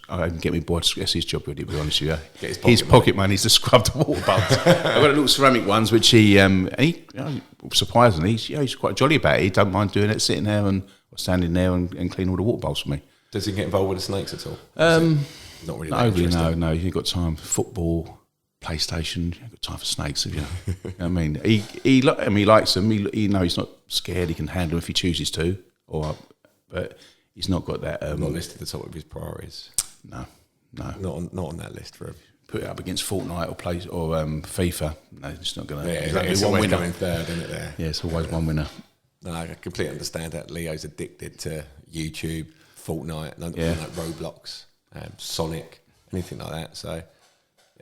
I can get me boy. That's his job, really, to be honest with you. His pocket money is to scrub the water bowls. I've got little ceramic ones, which he surprisingly, he's quite jolly about it. He don't mind doing it, sitting there or standing there and clean all the water bowls for me. Does he get involved with the snakes at all? Not really. No. You've got time for football, PlayStation. You've got time for snakes, have you? I mean, he likes them. He knows he's not scared. He can handle them if he chooses to. But he's not got that. Not listed at the top of his priorities. No. Not on that list for him. Put it up against Fortnite or FIFA. No, it's not going to. Yeah, it's one winner coming third, isn't it? There. Yeah, it's always one winner. No, I completely understand that. Leo's addicted to YouTube, Fortnite, and like Roblox, Sonic, anything like that. So, and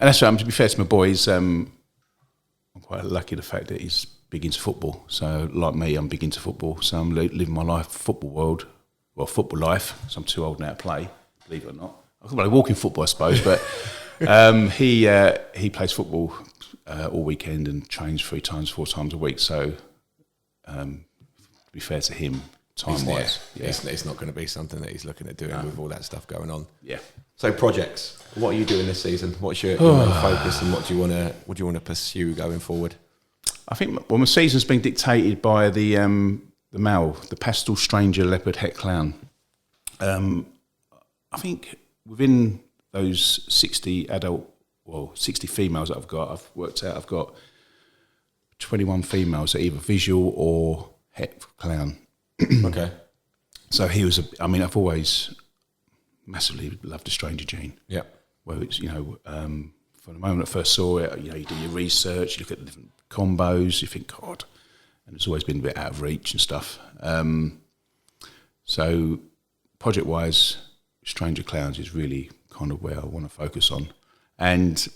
that's right. To be fair to my boys, I'm quite lucky the fact that he's big into football. So, like me, I'm big into football. So I'm living my life, football world, football life. So I'm too old now to play, believe it or not. I could play walking football, I suppose, but he plays football all weekend and trains 4 times a week. So, to be fair to him, time-wise, it's not going to be something that he's looking at doing with all that stuff going on. Yeah. So projects, what are you doing this season? What's your main focus, and what do you want to pursue going forward? I think my season's been dictated by the pastel stranger leopard het clown. I think within those 60 females that I've worked out, I've got 21 females that are either visual or het clown. Okay. So he was I've always massively loved the stranger gene. Yeah. Where it's, from the moment I first saw it, you do your research, you look at the different combos, you think, God, and it's always been a bit out of reach and stuff. So project-wise, Stranger Clowns is really kind of where I want to focus on. And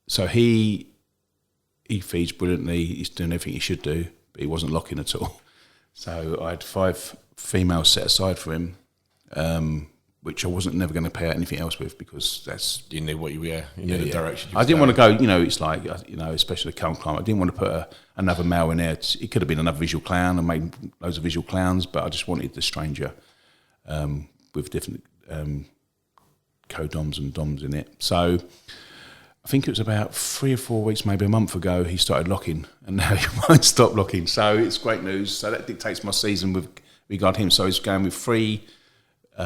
so he feeds brilliantly, he's doing everything he should do, but he wasn't locking at all. So I had 5 females set aside for him, which I wasn't never going to pay out anything else with, because that's... You knew what you were, the direction you I didn't want to go, it's like, especially the calm climate, I didn't want to put another male in there. It could have been another visual clown, and made loads of visual clowns, but I just wanted the stranger with different co-doms and doms in it. So I think it was about 3 or 4 weeks, maybe a month ago, he started locking, and now he won't stop locking. So it's great news. So that dictates my season with regard to him. So he's going with 3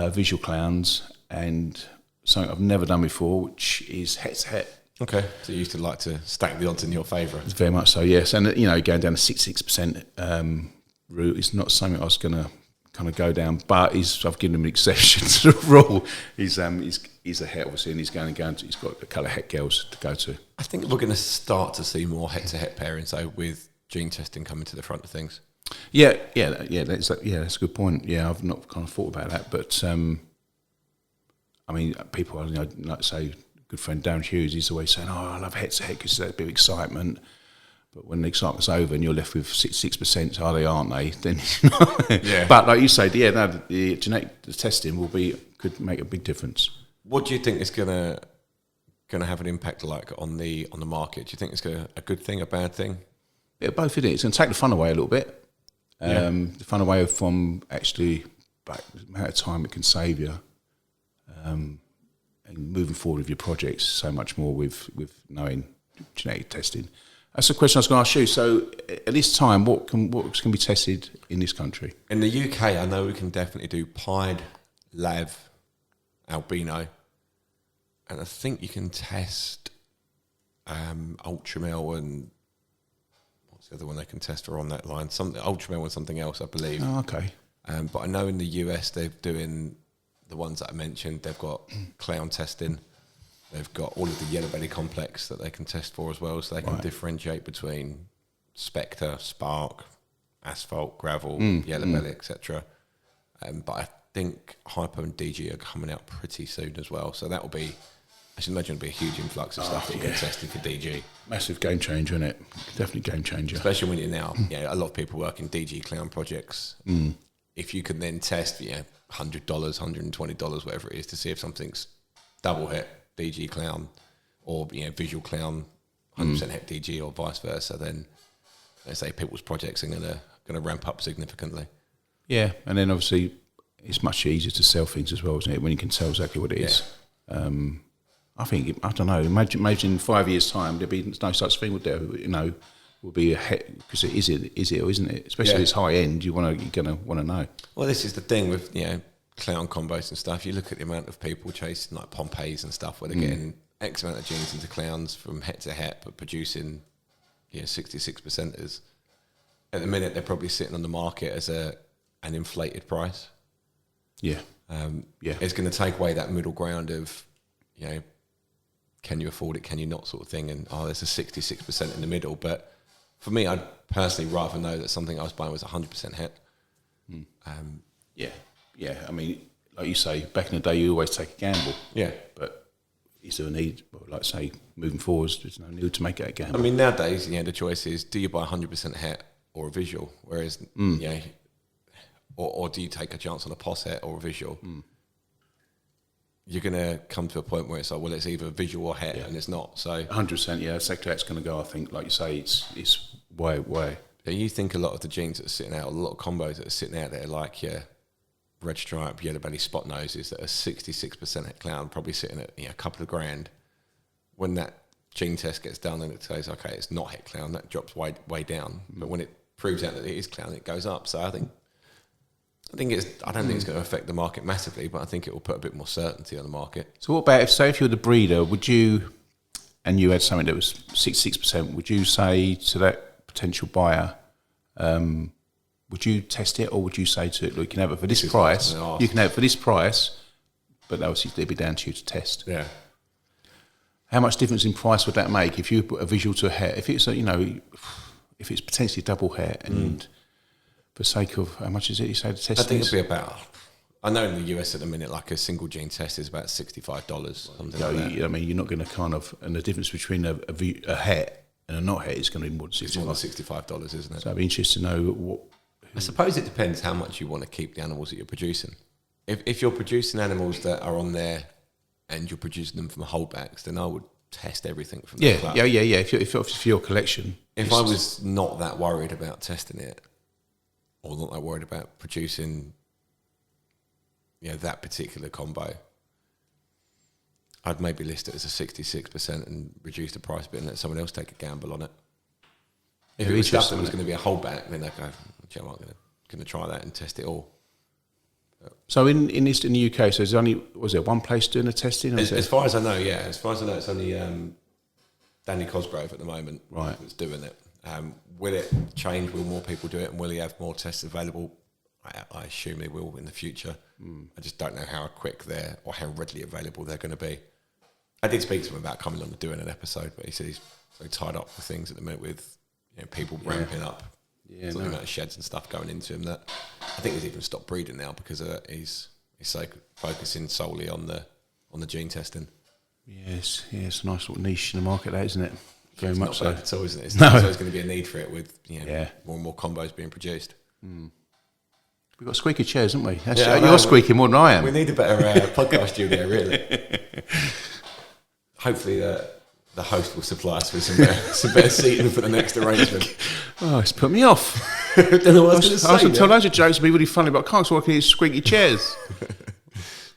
visual clowns and something I've never done before, which is het to het. Okay, so you used to like to stack the odds in your favour. Very much so, yes. And going down a 66% route is not something I was going to kind of go down, but I've given him an exception to the rule. He's a het, obviously, and he's got a couple of het girls to go to. I think we're going to start to see more het to het pairings, though, with gene testing coming to the front of things. Yeah, that's a good point. Yeah, I've not kind of thought about that, but people, like say, good friend Darren Hughes, he's always saying, "Oh, I love het to het because there's a bit of excitement." But when the excitement's over and you're left with 6%, are they, aren't they? Then, yeah. But like you say, the genetic testing could make a big difference. What do you think is gonna have an impact like on the market? Do you think it's a good thing, a bad thing? Yeah, both it is. It's going to take the fun away a little bit. The fun away from actually the amount of time it can save you, and moving forward with your projects so much more with knowing genetic testing. That's the question I was going to ask you. So at this time, what's going to be tested in this country? In the UK, I know we can definitely do pied, lav, albino, and I think you can test ultramel and what's the other one they can test for on that line? Ultramel and something else, I believe. Oh, okay. But I know in the US they're doing the ones that I mentioned. They've got clown testing. They've got all of the yellow belly complex that they can test for as well, so they can differentiate between Spectre, Spark, Asphalt, Gravel, yellow belly, etc. But I think Hypo and DG are coming out pretty soon as well, so that will be, I should imagine, it'll be a huge influx of stuff that will get tested for DG. Massive game changer, isn't it? Definitely game changer. Especially when you're now, a lot of people work in DG clown projects. If you can then test, $100, $120, whatever it is, to see if something's double hit DG clown or visual clown 100% het DG or vice versa, then let's say people's projects are going to ramp up significantly. Yeah, and then obviously it's much easier to sell things as well, isn't it? When you can tell exactly what it is. I think I don't know. Imagine in 5 years' time there'd be no such thing, would there? Will be a het, because is it or isn't it? Especially it's high end. You're gonna want to know. Well, this is the thing with clown combos and stuff. You look at the amount of people chasing like Pompeys and stuff, where they're getting X amount of genes into clowns from het to het, but producing 66%ers. At the minute, they're probably sitting on the market as an inflated price. It's going to take away that middle ground of can you afford it, can you not, sort of thing. And there's a 66% in the middle, but For me, I'd personally rather know that something I was buying was 100% het. Yeah. I mean, like you say, back in the day, you always take a gamble. Yeah. But is there a need? Well, like say, moving forwards, there's no need to make it a gamble. I mean, nowadays, the choice is: do you buy 100% het or a visual? Whereas, or do you take a chance on a POS het or a visual? You're going to come to a point where it's like, well, it's either visual or het, and it's not. So 100%, yeah. Sector het's going to go. I think, like you say, it's way. Yeah, you think a lot of the genes that are sitting out, a lot of combos that are sitting out there, like red stripe, yellow belly, spot noses that are 66% het clown, probably sitting at a couple of grand. When that gene test gets done and it says, okay, it's not het clown, that drops way down. But when it proves out that it is clown, it goes up. So I don't think it's going to affect the market massively, but I think it will put a bit more certainty on the market. So what about if you're the breeder, would you, and you had something that was 66%, would you say to that potential buyer, would you test it, or would you say to it, look, you can have it for this price, you can have it for this price, but obviously it'd be down to you to test. Yeah. How much difference in price would that make if you put a visual to a het? If it's if it's potentially double het, and for sake of how much is it? You say the test? I think it'd be about. I know in the US at the minute, like a single gene test is about $65. Something like that. I mean, you're not going to and the difference between a het and a not het is going to be more than $65. It's more than $65, isn't it? So I'd be interested to know what. I suppose it depends how much you want to keep the animals that you're producing. If you're producing animals that are on there and you're producing them from holdbacks, then I would test everything from the club. Yeah. If your collection. If I was not that worried about testing it, or not that worried about producing, that particular combo, I'd maybe list it as a 66% and reduce the price a bit and let someone else take a gamble on it. If it was stuff that was going to be a holdback, then I'd go, I'm going to try that and test it all. So in the UK, so there's only, was there one place doing the testing? As far as I know, yeah. As far as I know, it's only Danny Cosgrove at the moment that's doing it. Will it change? Will more people do it? And will he have more tests available? I assume he will in the future. I just don't know how quick they're or how readily available they're going to be. I did speak to him about coming on and doing an episode, but he said he's so tied up with things at the minute with people ramping up. The amount of sheds and stuff going into him that I think he's even stopped breeding now because he's so focusing solely on the gene testing. Yes, it's a nice little niche in the market, that, isn't it? Very much so. It's always, isn't it? There's always going to be a need for it with more and more combos being produced. We've got squeaky chairs, haven't we? You're squeaking more than I am. We need a better podcast studio, really. Hopefully the host will supply us with some better seating for the next arrangement. Oh, it's put me off. I don't know what I was going to say. I was going to tell loads of jokes to be really funny, but I can't work in these squeaky chairs.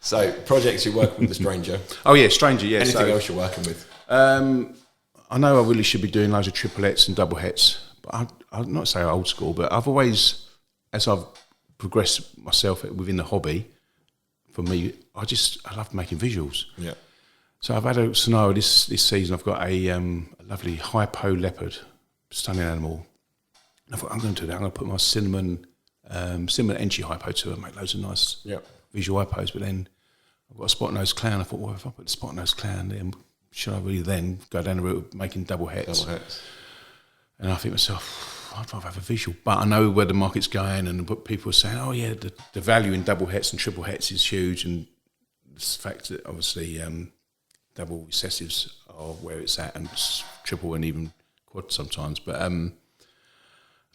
So, projects you're working with the Stranger. Oh, yeah, Stranger, yeah. Anything else you're working with? I know I really should be doing loads of triplets and double hets, but I'll not say old school, but I've always, as I've progressed myself within the hobby, for me, I love making visuals. Yeah. So I've had a scenario this season. I've got a lovely hypo leopard, stunning animal. And I thought, I'm going to do that. I'm going to put my cinnamon entry hypo to it and make loads of nice visual hypos. But then I've got a spot nose clown. I thought, well, if I put the spot nose clown, then should I really then go down the route of making double hets? And I think to myself, I'd rather have a visual. But I know where the market's going, and people are saying, oh yeah, the value in double hets and triple hets is huge, and the fact that obviously double recessives are where it's at, and triple and even quad sometimes. But I don't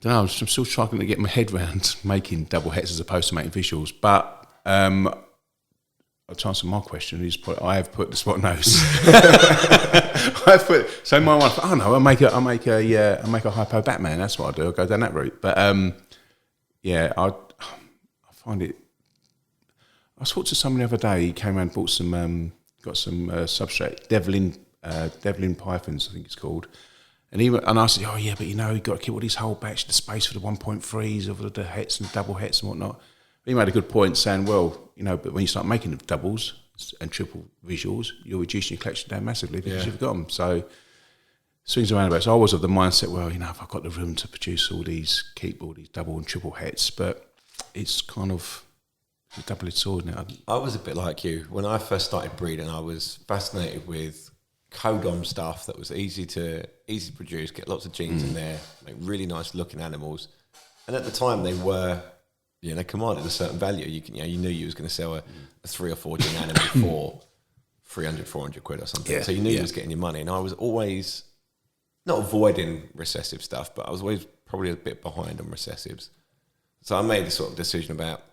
know, I'm still struggling to get my head around making double hets as opposed to making visuals. But to answer my question, I have put the spot nose. So my wife, oh no, I make a hypo Batman. That's what I do. I go down that route. But I find it. I spoke to someone the other day. He came around and bought some. Got some substrate, Devlin pythons, I think it's called. And I said, oh yeah, but you've got to keep all these holdbacks, the space for the 1.3s, of the hets and double hets and whatnot. But he made a good point saying, well, but when you start making the doubles and triple visuals, you're reducing your collection down massively because you've got them. So swings and roundabouts. I was of the mindset, well, if I've got the room to produce keep all these double and triple hets, but it's kind of a double-edged sword now. I was a bit like you. When I first started breeding, I was fascinated with codom stuff that was easy to produce, get lots of genes in there, make really nice looking animals. And at the time they were, they commanded a certain value. You knew you was going to sell a 3 or 4 gene animal for 300, 400 quid or something. Yeah, so you knew you was getting your money. And I was always not avoiding recessive stuff, but I was always probably a bit behind on recessives. So I made this sort of decision about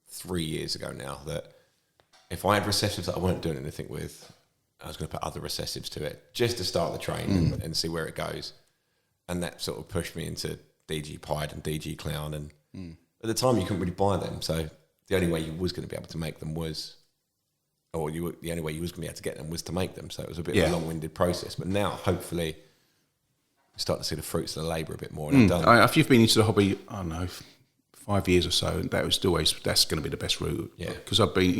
3 years ago now that if I had recessives that I weren't doing anything with, I was going to put other recessives to it just to start the train and see where it goes. And that sort of pushed me into DG Pied and DG Clown. And at the time, you couldn't really buy them. So the only way you was going to be able to make them was, the only way you was going to be able to get them was to make them. So it was a bit of a long-winded process. But now, hopefully, you start to see the fruits of the labour a bit more. And if you've been into the hobby, I don't know, 5 years or so, that was always, that's going to be the best route. Yeah. Because I've been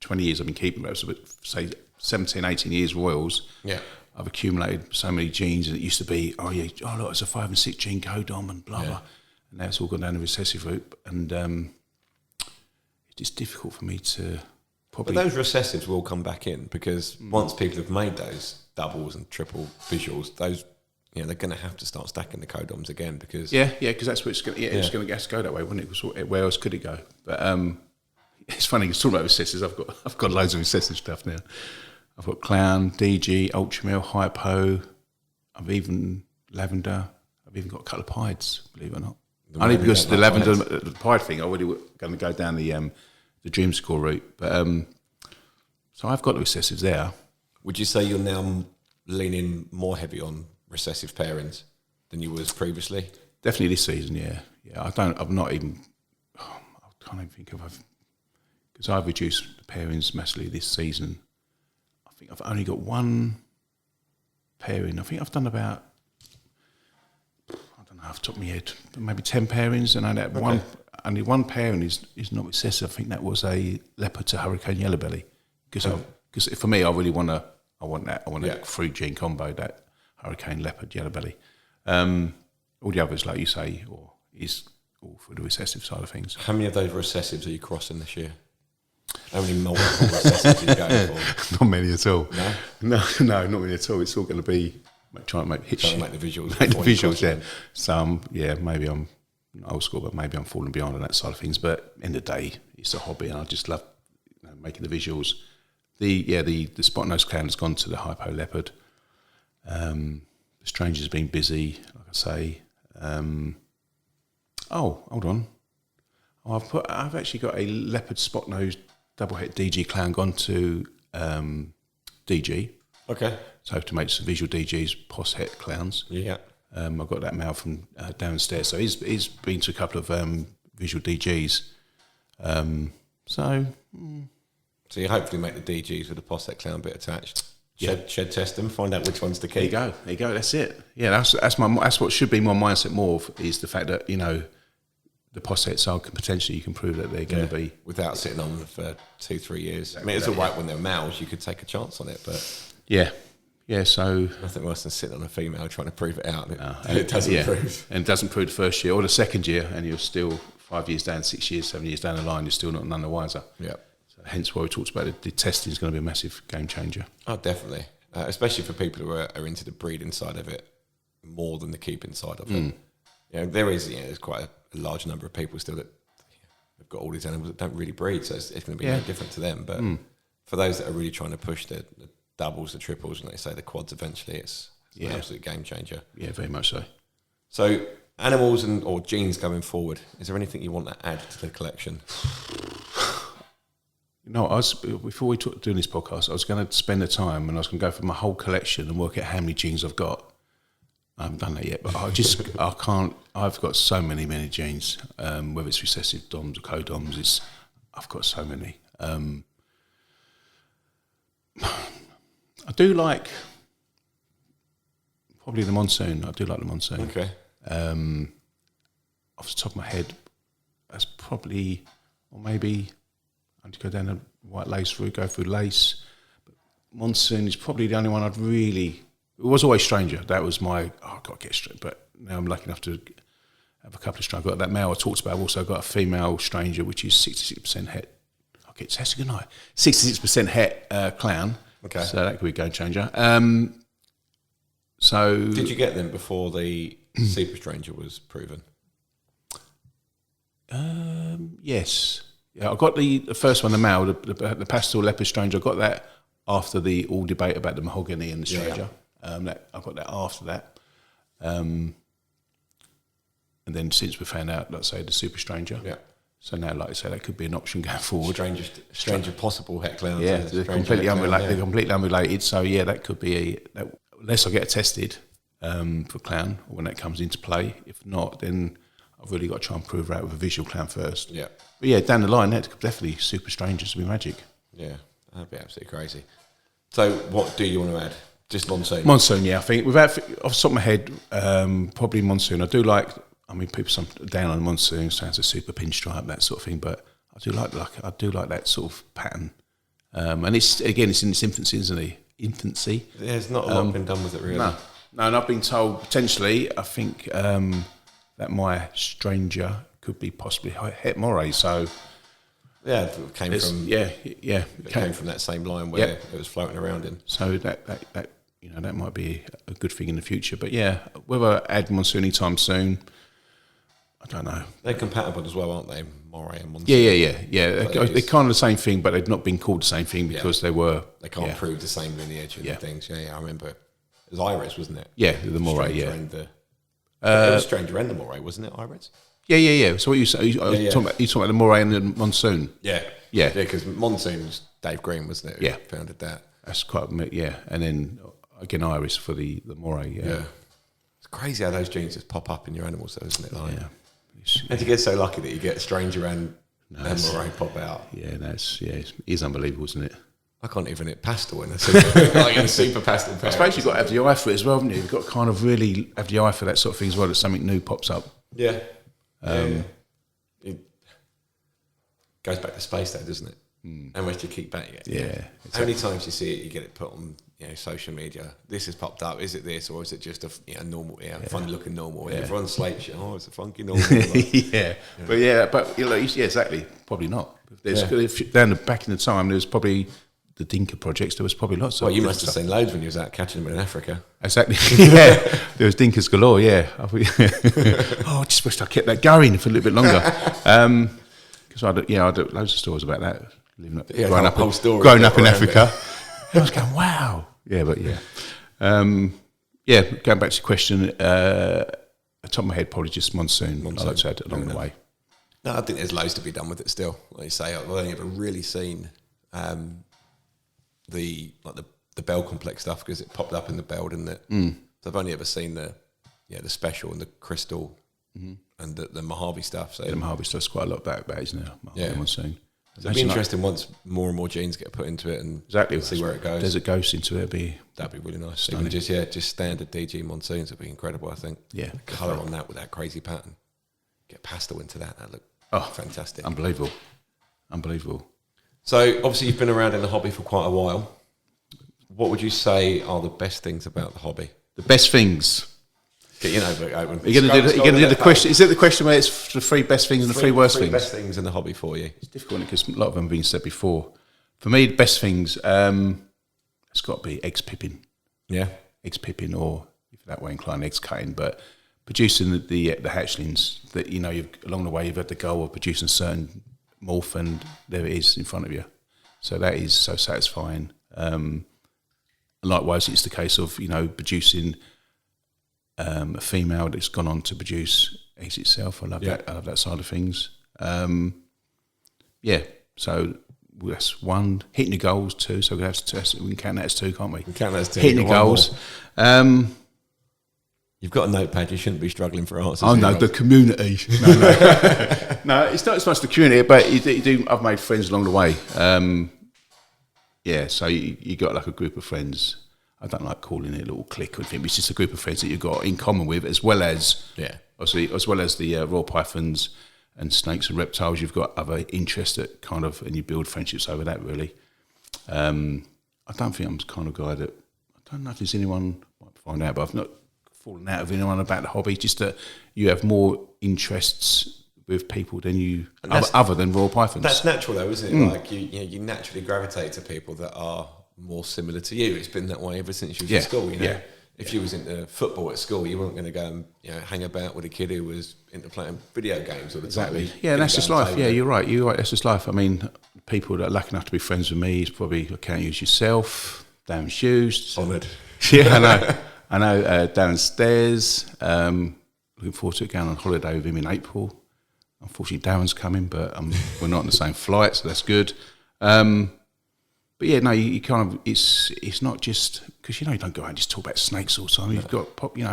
20 years I've been keeping those, say 17, 18 years Royals. Yeah. I've accumulated so many genes, and it used to be, look, it's a 5 and 6 gene codom and blah, blah. And now it's all gone down the recessive route. And it's just difficult for me to probably... But those recessives will come back in, because once people have made those doubles and triple visuals, those... they're going to have to start stacking the codoms again, because... because that's what it's going to... it's going to have to go that way, wouldn't it? Where else could it go? But it's funny, it's talking about recessives. I've got loads of recessive stuff now. I've got Clown, DG, Ultramil, Hypo. I've even Lavender. I've even got a couple of Pieds, believe it or not. Only because the Lavender, the Pied thing, I really going to go down the Dream Score route. But so I've got the recessives there. Would you say you're now leaning more heavy on recessive pairings than you was previously? Definitely this season, yeah. I can't even think of, because I've reduced the pairings massively this season. I think I've only got one pairing. I think I've done about, I don't know, off the top of my head, maybe 10 pairings, and only one pairing is not recessive. I think that was a leopard to hurricane yellow belly, because for me, I want a 3 gene combo, that hurricane, leopard, yellow belly. All the others, like you say, is all for the recessive side of things. How many of those recessives are you crossing this year? How many multiple recessives are you going for? Not many at all. No, not many at all. It's all going to be trying to make the visuals. Make the visuals, yeah. Some, maybe I'm not old school, but maybe I'm falling behind on that side of things. But end of the day, it's a hobby, and I just love making the visuals. The spot nose clown has gone to the hypo leopard. The stranger's been busy, like I say. Hold on. I've actually got a leopard spot nose double het DG clown gone to DG. Okay. So to make some visual DGs, pos het clowns. Yeah. I've got that male from downstairs. So he's been to a couple of visual DGs. So you hopefully make the DGs with the pos het clown bit attached. Shed test them, find out which ones to keep. There you go. That's it. Yeah, that's what should be my mindset more is the fact that the possets are potentially, you can prove that they're going to be without sitting on them for 2-3 years. I mean, it's all right when they're males, you could take a chance on it, but so nothing worse than sitting on a female trying to prove it out. It doesn't prove, and it doesn't prove the first year or the second year, and you're still 5 years down, 6 years, 7 years down the line, you're still none the wiser. Yeah. Hence why we talked about the testing is going to be a massive game changer. Oh, definitely. Especially for people who are into the breeding side of it more than the keeping side of it. There's quite a large number of people still that have got all these animals that don't really breed, so it's going to be no different to them. But for those that are really trying to push the doubles, the triples, and like say the quads eventually, it's an absolute game changer. Yeah, very much so. So animals or genes going forward, is there anything you want to add to the collection? Before we doing this podcast, I was going to spend the time and I was going to go through my whole collection and work out how many genes I've got. I haven't done that yet, but I can't. I've got so many genes. Whether it's recessive doms or codoms, I've got so many. I do like probably the monsoon. I do like the monsoon. Okay. Off the top of my head, that's probably, or maybe. I had to go down the white lace route, go through lace. But monsoon is probably the only one I'd really... It was always stranger. That was my... I've got to get straight. But now I'm lucky enough to have a couple of strangers. I've got that male I talked about. I've also got a female stranger, which is 66% het. Okay, that's a good night. 66% het clown. Okay. So that could be a game changer. So did you get them before the Super Stranger was proven? Yes. Yeah, I got the first one, the male, the pastel leopard stranger. I got that after the all debate about the mahogany and the stranger. I got that after that. And then since we found out, let's say, the super stranger. Yeah. So now, like I say, that could be an option going forward. Stranger possible heckler. Yeah, they're completely unrelated. They're completely unrelated. So yeah, that could be unless I get it tested for clown or when that comes into play. If not, then I've really got to try and prove out with a visual clown first. Yeah. But yeah, down the line, that could definitely super strangers would be magic. Yeah, that'd be absolutely crazy. So what do you want to add? Just monsoon? Monsoon, yeah. I think off the top of my head, probably monsoon. I do like. I mean, people down on monsoon sounds a super pinstripe, that sort of thing. But I do like that sort of pattern. And it's in its infancy, isn't it? Infancy. There's not a lot been done with it, really. No. And I've been told potentially. I think that my stranger could be possibly Het Moray. So yeah, it came from it came from that same line where it was floating around in. So that that might be a good thing in the future. But yeah, whether I add monsoon anytime soon, I don't know. They're compatible as well, aren't they? Moray and monsoon. Yeah. They're kind of the same thing, but they've not been called the same thing because they can't prove the same lineage and things. Yeah, I remember it. It was Iris, wasn't it? Yeah, the Moray. It was Stranger and the Moray, wasn't it? Iris. Yeah. So what you say? You talking about the Moray and the monsoon? Yeah. Because monsoon's Dave Green, wasn't it? Yeah, founded that. That's quite and then again Iris for the Moray. Yeah. It's crazy how those genes just pop up in your animals, though, isn't it? Like, and you get so lucky that you get a Stranger and Moray pop out. Yeah, it is unbelievable, isn't it? I can't even hit pastel in a super pastel pair. I suppose you've got to have the eye for it as well, haven't you? You've got to kind of really have the eye for that sort of thing as well, that something new pops up. Yeah. It goes back to space, though, doesn't it? How much do you keep back yet? Yeah. Exactly. How many times you see it, you get it put on social media, this has popped up, is it this, or is it just a normal, funny looking normal? Yeah. Everyone slates you, it's a funky normal. But exactly, probably not. There's back in the time, there's probably the Dinka projects, there was probably lots of... Well, you must have seen loads when you was out catching them in Africa. Exactly, yeah. There was Dinkas galore, yeah. I just wished I kept that going for a little bit longer. Because I had loads of stories about that, growing up in Africa. I was going, wow. Yeah, but going back to your question, at the top of my head, probably just monsoon. I'd like to add along the way. No, I think there's loads to be done with it still. Like you say, I've only ever really seen the Bell complex stuff because it popped up in the Bell, didn't it? So I've only ever seen the special and the crystal and the Mojave stuff. So the Mojave stuff's quite a lot about isn't it? Mojave monsoon. It'd be interesting once more and more genes get put into it and see where it goes. There's a ghost into it. That'd be really nice. Even just standard DG monsoons would be incredible, I think. Yeah. The colour on that with that crazy pattern. Get pastel into that look fantastic. Unbelievable. So obviously you've been around in the hobby for quite a while. What would you say are the best things about the hobby? The best things? Get open. You're going to do the question. Is it the question where it's the three best things and the three worst things? Best things in the hobby for you. It's difficult because a lot of them have been said before. For me, the best things, it's got to be eggs pipping. Yeah, eggs pipping, or if that way inclined, eggs cutting. But producing the hatchlings that you've along the way you've had the goal of producing a certain morph, and there it is in front of you. So that is so satisfying. Likewise, it's the case of producing a female that's gone on to produce eggs itself. I love that. I love that side of things. So that's one. Hitting the goals, 2. So we can count that as 2, can't we? We can count that as 2. Hitting the goals. You've got a notepad. You shouldn't be struggling for answers. Oh no, the community. No, it's not as much the community, but I've made friends along the way. So you got like a group of friends. I don't like calling it a little clique or anything. It's just a group of friends that you've got in common with, as well as the Royal Pythons and snakes and reptiles. You've got other interests that and you build friendships over that. Really, I don't think I'm the kind of guy that I don't know if there's anyone might find out, but I've not fallen out of anyone about the hobby. Just that you have more interests with people than you other than Royal Pythons. That's natural, though, isn't it? Like you naturally gravitate to people that are more similar to you. It's been that way ever since you was in school, you know. Yeah. If you was into football at school, you weren't going to go and hang about with a kid who was into playing video games all the time. Exactly. Yeah, that's just life. Yeah, you're right. That's just life. I mean, people that are lucky enough to be friends with me is probably, I can't use yourself, Darren Hughes. Honoured. Yeah, I know Darren Stairs. Looking forward to going on holiday with him in April. Unfortunately, Darren's coming, but we're not on the same flight, so that's good. But yeah, no, you kind of, it's not just, because you don't go out and just talk about snakes all the time. You've got pop, you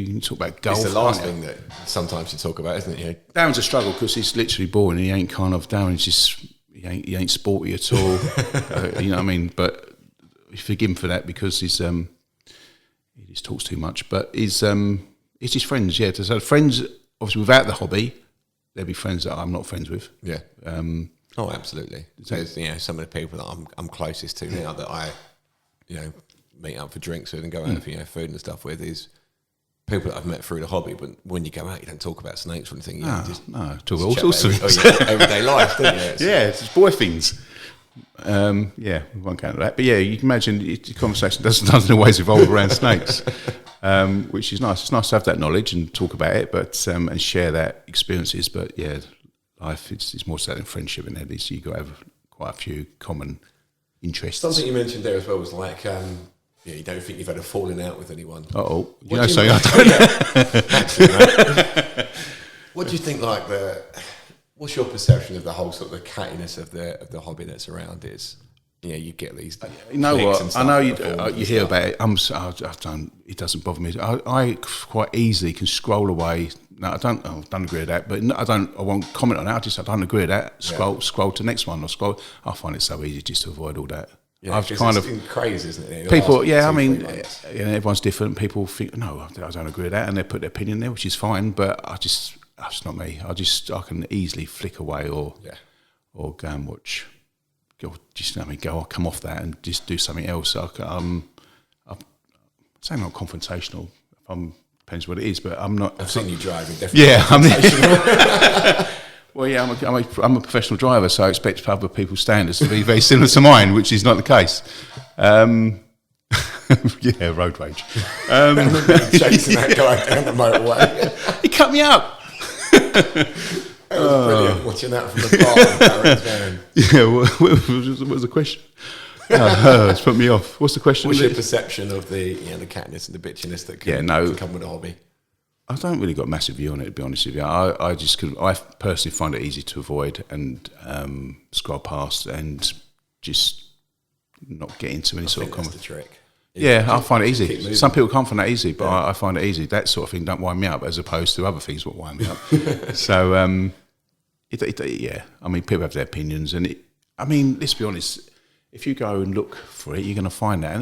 can talk about golf. It's the last thing that sometimes you talk about, isn't it? Darren's a struggle because he's literally boring. He ain't Darren's just, he ain't sporty at all. You know what I mean? But you forgive him for that because he just talks too much. But it's his friends, yeah. So friends, obviously without the hobby, there'll be friends that I'm not friends with. Yeah. Oh, absolutely. There's some of the people that I'm closest to now that I meet up for drinks with and go out for food and stuff with is people that I've met through the hobby. But when you go out, you don't talk about snakes or anything. No, talk all sorts of everyday life, don't you? Yeah, it's boy things. Yeah, we won't go into that. But yeah, you can imagine the conversation doesn't always evolve around snakes, which is nice. It's nice to have that knowledge and talk about it, but and share that experiences. But yeah, life it's more so than friendship, and that you've got to have quite a few common interests. Something you mentioned there as well was like, you don't think you've had a falling out with anyone. So I don't. Actually, what do you think? Like what's your perception of the whole sort of the cattiness of the hobby that's around? Is you get these. You know what? I know you hear about it. I've done. It doesn't bother me. I quite easily can scroll away. No, I don't agree with that. But I won't comment on that. I don't agree with that. Scroll to the next one or scroll. I find it so easy just to avoid all that. Yeah, I've kind of crazy, isn't it? People, I mean, everyone's different. People think, no, I don't agree with that, and they put their opinion there, which is fine. But that's not me. I can easily flick away or go and watch. Go come off that and just do something else. I'm saying not confrontational. Depends what it is, but I'm not. I've seen you driving. Definitely. Yeah, well, yeah, I'm a professional driver, so I expect other people's standards to be very similar to mine, which is not the case. Yeah, road rage. Chasing that guy down the motorway. He cut me up. That was brilliant. Watching that from the bar. Yeah, what was the question? It's put me off. What's the question? What's your perception of the catness and the bitchiness that can come with a hobby? I don't really got a massive view on it, to be honest with you. I personally find it easy to avoid and scroll past and just not get into any sort of comment. That's the trick. I find it easy. Some people can't find that easy, but I find it easy. That sort of thing don't wind me up, as opposed to other things that wind me up. So, I mean, people have their opinions, and let's be honest. If you go and look for it, you're going to find that,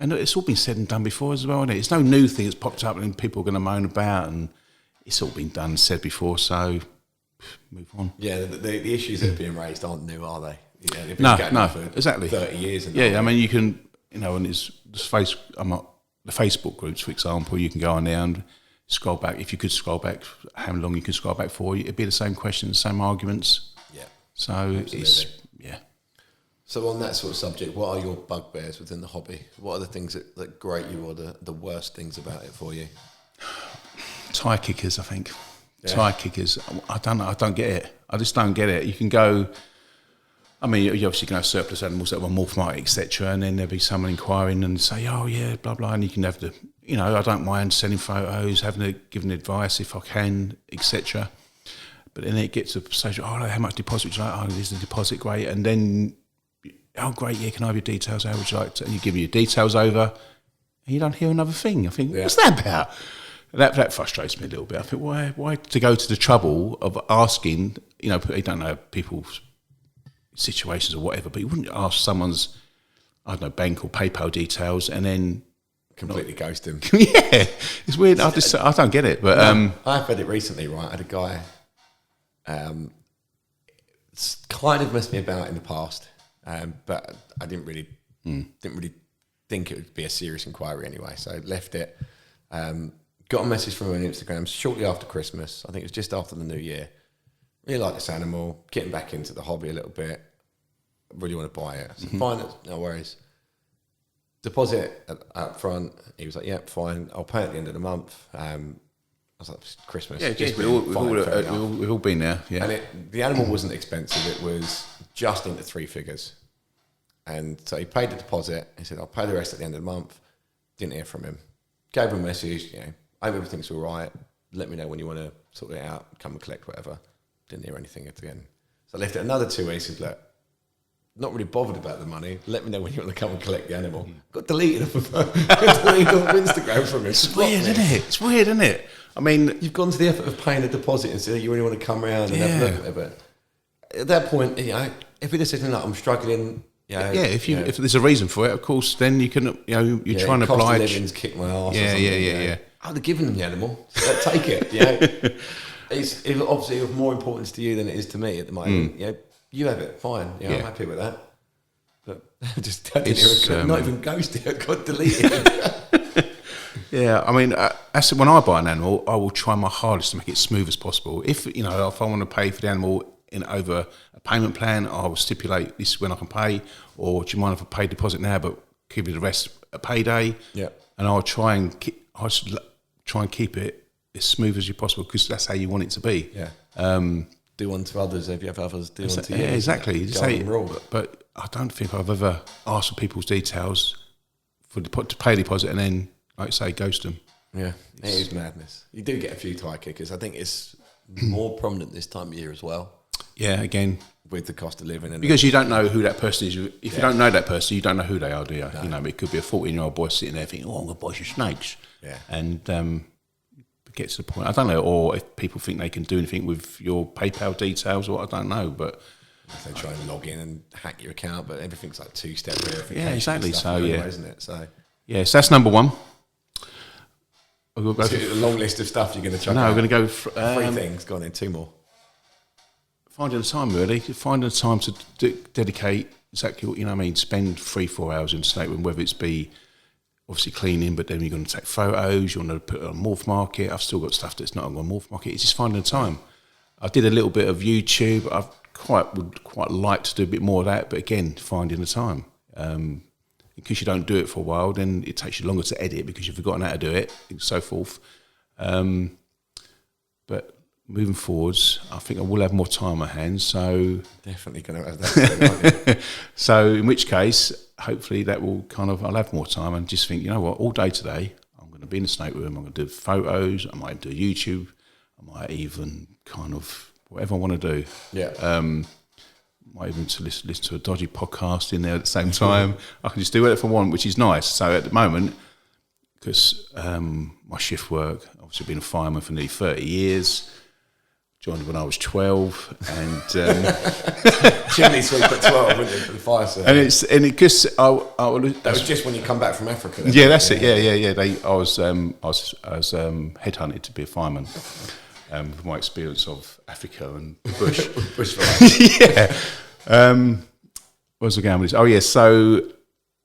and it's all been said and done before as well. Isn't it? It's no new thing that's popped up and people are going to moan about, and it's all been done and said before. So, move on. Yeah, the issues that are being raised aren't new, are they? They've been going for exactly 30 years. I mean, you can. And it's the Facebook groups, for example, you can go on there and scroll back. If you could scroll back, how long you could scroll back for, it'd be the same questions, same arguments. Yeah. So absolutely. So on that sort of subject, what are your bugbears within the hobby? What are the things that grate you, or the worst things about it for you? Tire kickers, I think. Yeah. Tire kickers. I don't know. I don't get it. I just don't get it. You can go. I mean, you obviously can have surplus animals that were morphomatic, etc., and then there'll be someone inquiring and say, "Oh yeah, blah blah," and you can have the, I don't mind sending photos, giving advice if I can, etc. But then it gets to the stage, how much deposit would you like? Oh, this is the deposit, great, and then, oh great, yeah, can I have your details? How would you like to? And you give me your details over, and you don't hear another thing. I think, what's that about? That frustrates me a little bit. I think, why to go to the trouble of asking? You don't know people's situations or whatever, but you wouldn't ask someone's, I don't know, bank or PayPal details and then completely ghost him. Yeah, it's weird. I don't get it. But I've had it recently. Right, I had a guy. It's kind of messed me about in the past, but I didn't really think it would be a serious inquiry anyway. So I left it. Got a message from him on Instagram shortly after Christmas. I think it was just after the New Year. Really like this animal, getting back into the hobby a little bit. really want to buy it. So fine, no worries. Deposit up front. He was like, yeah, fine. I'll pay at the end of the month. I was like, it's Christmas. Yeah, we've all been there. Yeah, and the animal wasn't expensive. It was just into 3 figures. And so he paid the deposit. He said, I'll pay the rest at the end of the month. Didn't hear from him. Gave him a message, you know, I hope everything's all right. Let me know when you want to sort it out. Come and collect whatever. Didn't hear anything at the end. So I left it another 2 weeks. He said, look, not really bothered about the money. Let me know when you want to come and collect the animal. Got deleted off Instagram from him. It's weird, isn't it? It's weird, isn't it? I mean, you've gone to the effort of paying a deposit and said you really want to come around and have a look at it. But at that point, you know, if he'd have said, "Look, I'm struggling," you know, if there's a reason for it, of course, then you can, you know, you're trying to oblige. Cost of living's kicked my arse. Yeah. I'd have given them the animal. So take it. You know, it's obviously of more importance to you than it is to me at the moment. You know, you have it, fine. You know, I'm happy with that. But I didn't hear it. Not even ghosted. It got deleted. Yeah, I mean, when I buy an animal, I will try my hardest to make it smooth as possible. If I want to pay for the animal over a payment plan, I will stipulate this is when I can pay. Or do you mind if I pay deposit now, but give you the rest a payday? Yeah, and I'll try and keep it as smooth as you possible because that's how you want it to be. Yeah. Do unto others if you have others do unto you. Yeah, exactly. You say, rule. But I don't think I've ever asked for people's details to pay a deposit and then, like I say, ghost them. Yeah, it is madness. You do get a few tie kickers. I think it's more prominent this time of year as well. Yeah, again, with the cost of living, because you don't know who that person is. If you don't know that person, you don't know who they are, do you? No. You know, it could be a 14-year-old boy sitting there thinking, "Oh, I'm gonna buy some snakes." Yeah, and get to the point. I don't know, or if people think they can do anything with your PayPal details, or I don't know, but. If they try and log in and hack your account, but everything's like 2-step verification. Yeah, exactly. So anyway, isn't it? So yes, that's number one. We'll go a long list of stuff you're going to chuck. No, we're going to go 3 things. Go on in 2 more. Finding the time, really. Finding the time to dedicate exactly what, you know what I mean, spend 3-4 hours in the snake room, whether it's be obviously cleaning, but then you're going to take photos, you want to put it on Morph Market. I've still got stuff that's not on Morph Market. It's just finding the time. I did a little bit of YouTube. I would quite like to do a bit more of that, but again, finding the time. Because you don't do it for a while, then it takes you longer to edit because you've forgotten how to do it, and so forth. But moving forwards, I think I will have more time on my hands. So definitely going to have that. So in which case, hopefully that will I'll have more time and just think, you know what, all day today, I'm going to be in the snake room. I'm going to do photos. I might do YouTube. I might even whatever I want to do. Yeah. Might even to listen to a dodgy podcast in there at the same time. I can just do whatever I want, which is nice. So at the moment, because my shift work, obviously been a fireman for nearly 30 years, joined when I was 12, and chimney sweep at 12, wasn't it, for the fire service? And because that was just when you come back from Africa. Yeah, that's it. Yeah. I was headhunted to be a fireman. With my experience of Africa and bush. Yeah. What was I going with this? Oh, yeah. So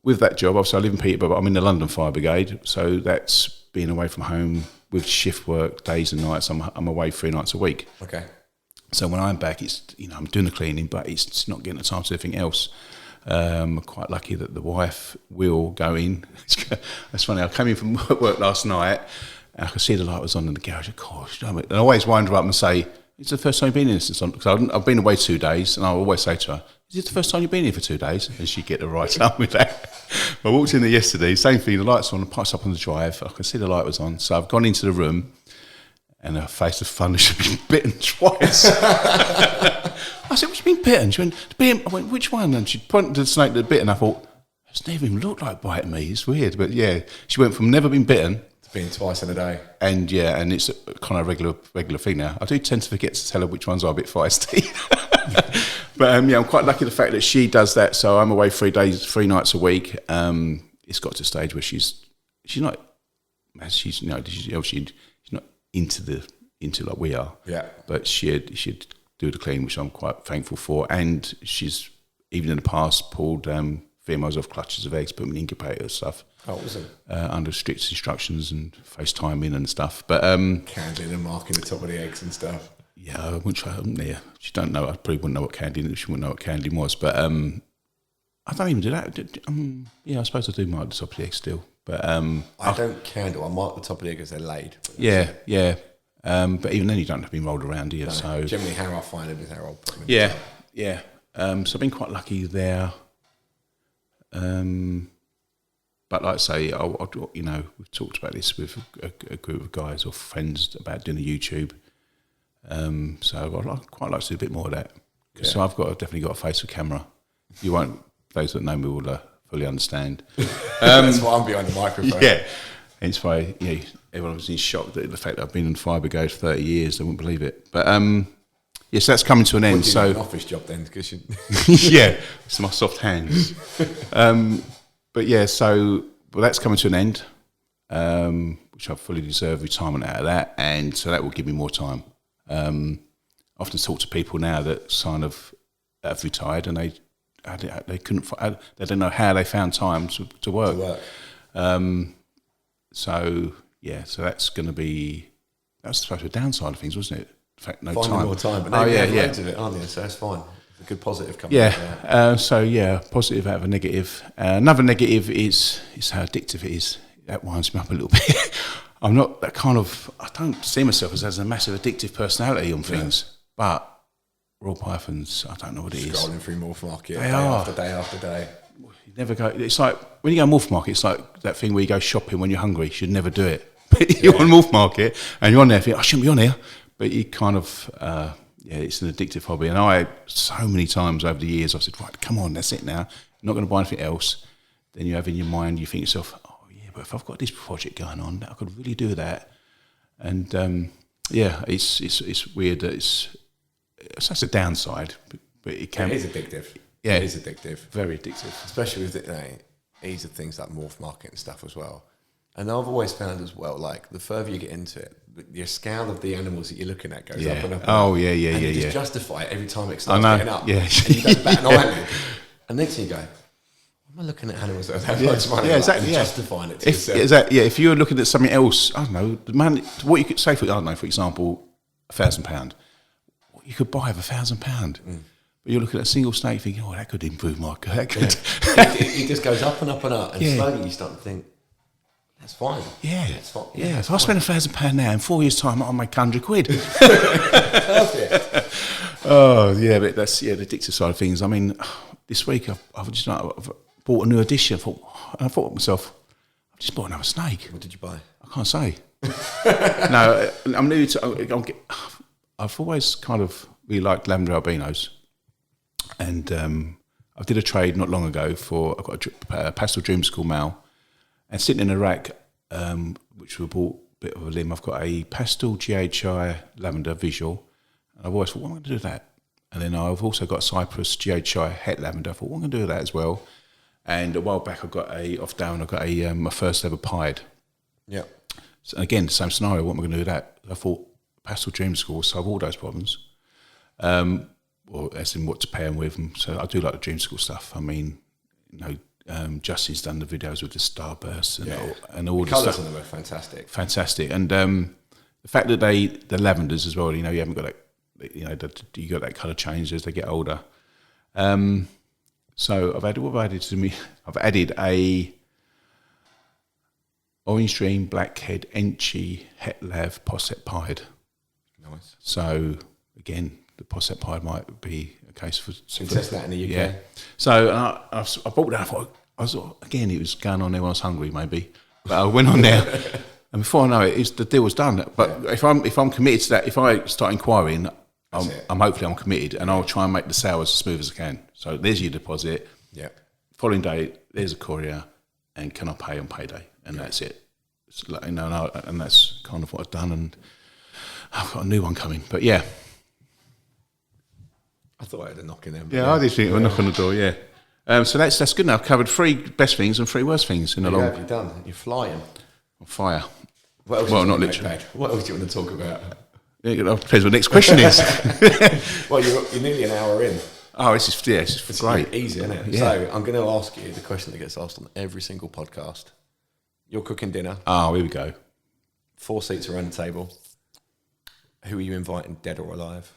with that job, obviously I live in Peterborough, but I'm in the London Fire Brigade. So that's being away from home with shift work, days and nights. I'm away 3 nights a week. Okay. So when I'm back, it's, I'm doing the cleaning, but it's not getting the time to do anything else. I'm quite lucky that the wife will go in. It's funny, I came in from work last night, and I could see the light was on in the garage. Of course, and I always wind her up and say, "It's the first time you've been in this?" Because I've been away 2 days, and I always say to her, "Is it the first time you've been here for 2 days?" And she'd get the right up with that. I walked in there yesterday, same thing, the light's on, the pipes up on the drive. I could see the light was on. So I've gone into the room, and her face of fun, she'd been bitten twice. I said, "What do you mean bitten?" She went, "I went, which one?" And she pointed to the snake that had bitten. I thought, it's never even looked like biting me. It's weird. But yeah, she went from never been bitten being twice in a day, and and it's a kind of regular thing now. I do tend to forget to tell her which ones are a bit feisty, but I'm quite lucky the fact that she does that. So I'm away 3 nights a week. It's got to a stage where she's not into like we are. Yeah, but she'd do the clean, which I'm quite thankful for. And she's even in the past pulled females off clutches of eggs, put them in incubators and stuff. Oh, awesome. Under strict instructions and FaceTiming and stuff. But candling and marking the top of the eggs and stuff. Yeah, I wouldn't try. Yeah, she don't know. I probably wouldn't know what candling. She wouldn't know what candling was. But I don't even do that. Yeah, I suppose I do mark the top of the egg still. But I don't candle. I mark the top of the egg as they're laid. Yeah. But even then, you don't have to be rolled around, do you? No, so generally, how I find it is how I'll put them in. Yeah. So I've been quite lucky there. But like I say, we've talked about this with a group of guys or friends about doing a YouTube. So I'd quite like to do a bit more of that. So I've definitely got a face for camera. You won't, those that know me will fully understand. That's why I'm behind the microphone. Yeah. Hence why everyone was in shock at the fact that I've been in fire brigade for 30 years. They wouldn't believe it. But yes, that's coming to an end. So an office job then, because yeah, it's my soft hands. But yeah, that's coming to an end, which I fully deserve retirement out of that, and so that will give me more time. I often talk to people now that have retired, and they couldn't, they don't know how they found time to work. So that's going to be, that's supposed to be a downside of things, wasn't it? In fact, no finding time. more time, but you have loads of it, aren't you? So that's fine. It's a good positive coming. Positive out of a negative. Another negative is how addictive it is. That winds me up a little bit. I'm not that kind of, I don't see myself as a massive addictive personality on things, but raw pythons, I don't know what it is. Scrolling through Morph Market They day are. after day after day. You never go, it's like, when you go Morph Market, it's like that thing where you go shopping when you're hungry. You should never do it. But you're on Morph Market and you're on there thinking, I shouldn't be on here. But you kind of, it's an addictive hobby. And so many times over the years, I've said, right, come on, that's it now. I'm not going to buy anything else. Then you have in your mind, you think to yourself, oh yeah, but if I've got this project going on, I could really do that. And it's weird that that's a downside, but it can. It is addictive. Yeah, it is addictive. Very addictive, especially with ease of things like Morph Market and stuff as well. And I've always found as well, like the further you get into it, your scale of the animals that you're looking at goes up and up. And you just justify it every time it starts getting up. Yeah, and you don't bat an eyelid. And next thing you go, why am I looking at animals that have loads of money? Yeah, exactly. Justifying it to yourself. If you're looking at something else, I don't know, the man, what you could say for example, £1,000. What you could buy for £1,000. But you're looking at a single snake thinking, oh, that could improve my could. It just goes up and up and up, and slowly you start to think, that's fine. Yeah. That's fine. Yeah. If I spend £1,000 now, in 4 years' time, I'll make £100. Perfect. Oh, yeah, but that's the addictive side of things. I mean, this week I've bought a new edition. I thought to myself, I've just bought another snake. What did you buy? I can't say. No, I'm new to. I've always kind of really liked lavender albinos, and I did a trade not long ago I've got a pastel dream school male. And sitting in a rack, which we bought a bit of a limb, I've got a pastel GHI lavender visual. And I've always thought, what am I going to do with that? And then I've also got Cypress GHI het lavender. I thought, what am I going to do with that as well? And a while back, I got my first ever pied. Yeah. So again, same scenario. What am I going to do with that? I thought pastel dream school will solve all those problems. Or as in what to pair them with. And so I do like the dream school stuff. I mean, Justy's done the videos with the starbursts and all the colours stuff. on them are fantastic. Fantastic, and the fact that the lavenders as well. You haven't got that. You got that colour change as they get older. So I've added a orange dream, blackhead, Enchi, het lav, posset pied. Nice. So again, the posset pied might be a case for test that in the UK. Yeah. So I bought that. I thought, again, it was going on there when I was hungry, maybe. But I went on there, and before I know it, the deal was done. But if I'm committed to that, if I start inquiring, I'm committed, and I'll try and make the sale as smooth as I can. So there's your deposit. Yeah. Following day, there's a courier, and can I pay on payday? And that's it. And that's kind of what I've done. And I've got a new one coming. But yeah. I thought I had a knock in there. Yeah, I did think a knock on the door. Yeah. So that's good now. I've covered 3 best things and 3 worst things in a long. You've done. You're flying. On fire. What else not literally. What else do you want to talk about? Yeah, it depends what the next question is. Well, you're nearly an hour in. Oh, this is great. Easy, isn't it? Yeah. So I'm going to ask you the question that gets asked on every single podcast. You're cooking dinner. Oh, here we go. 4 seats around the table. Who are you inviting, dead or alive?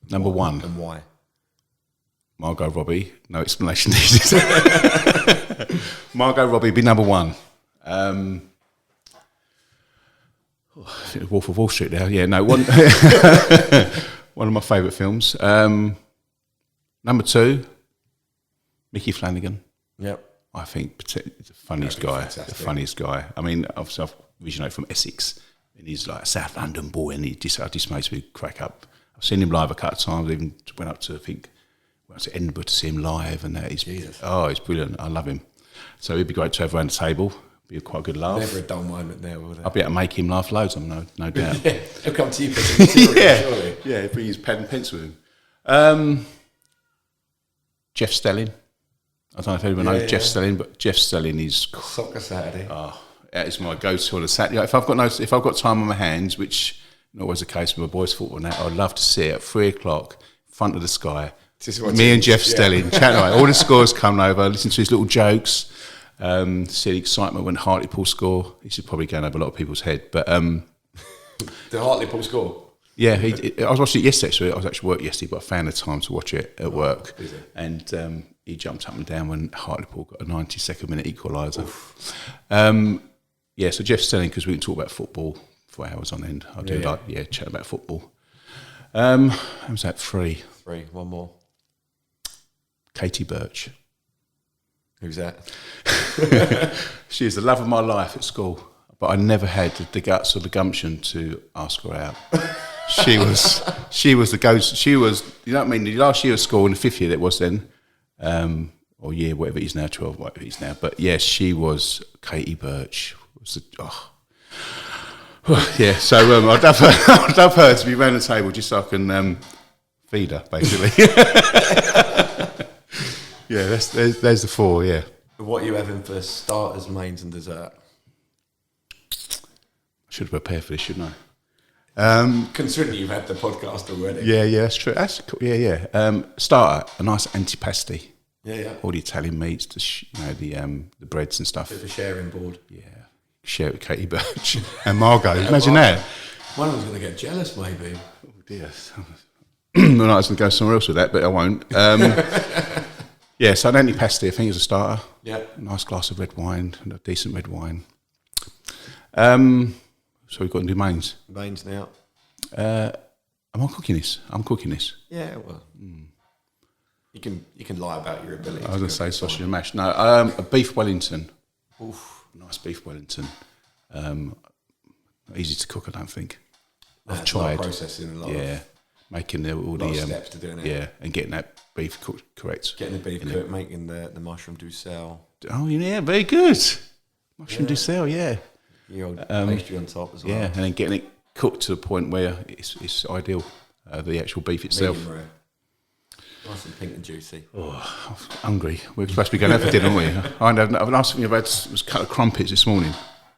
Number 1. And why? Margot Robbie, no explanation needed. Margot Robbie be number one. I think Wolf of Wall Street now. Yeah, no, one one of my favourite films. Number two, Mickey Flanagan. Yep. I think he's the funniest guy. Fantastic. The funniest guy. I mean, obviously I've originated from Essex, and he's like a South London boy, and he just makes me crack up. I've seen him live a couple of times. I even went up to Edinburgh to see him live, and he's brilliant. I love him. So it'd be great to have around the table. Be quite a good laugh. Never a dull moment there, will there? I'll be able to make him laugh loads. I'm no doubt. Yeah, he'll come to you for some material, surely. Yeah, bring his pen and pencil with him. Jeff Stelling. I don't know if anyone knows Jeff Stelling, but Jeff Stelling is Soccer Saturday. Oh, that is my go-to on a Saturday. If I've got time on my hands, which not always the case with my boys' football now, I'd love to sit at 3:00 in front of the sky. Me and Jeff Stelling chatting away. All the scores come over, listen to his little jokes, see the excitement when Hartlepool score. This is probably going over a lot of people's head, but the Hartlepool score. Yeah, I was watching it yesterday. Actually, I was actually at work yesterday, but I found the time to watch it at work. And he jumped up and down when Hartlepool got a 92nd minute equaliser. So Jeff Stelling, because we can talk about football for hours on end. I do chat about football. How was that? Three. One more. Katie Birch. Who's that? She is the love of my life at school, but I never had the guts or the gumption to ask her out. She was the ghost. She was, you know what I mean? The last year of school, in the 5th year that was then, or year, whatever it is now, 12, whatever it is now. But yes, she was Katie Birch. Was yeah. So I'd love her to be around the table just so I can feed her, basically. Yeah, there's the four. Yeah. What are you having for starters, mains, and dessert? I should have prepared for this, shouldn't I? Considering you've had the podcast already. Yeah, that's true. That's cool. Yeah. Starter, a nice antipasti. Yeah. All the Italian meats, the breads and stuff. Bit of a sharing board. Yeah. Share it with Katie Birch and Margot. Imagine that. One of them's going to get jealous, maybe. Oh dear. No, I was going to go somewhere else with that, but I won't. Yeah, so an antipasti, I think, is a starter. Yeah. A nice glass of red wine, a decent red wine. So we've got to do mains. Mains now. Am I cooking this? I'm cooking this. Yeah, well, you can lie about your ability. I was going to say sausage and mash. No, a beef Wellington. Oof. Nice beef Wellington. Not easy to cook, I don't think. I've tried. A lot of tried. processing and a lot of making all lot the of steps to doing it. Yeah, and getting that beef cooked correct. Getting the beef cooked, making the mushroom du sel. Oh yeah, very good. Mushroom du sel, yeah. The old pastry on top as well. Yeah, and then getting it cooked to the point where it's ideal. The actual beef itself. Medium rare. Nice and pink and juicy. Oh, I'm hungry. We're supposed to be going out for dinner, aren't we? The last thing I've had was cut of crumpets this morning.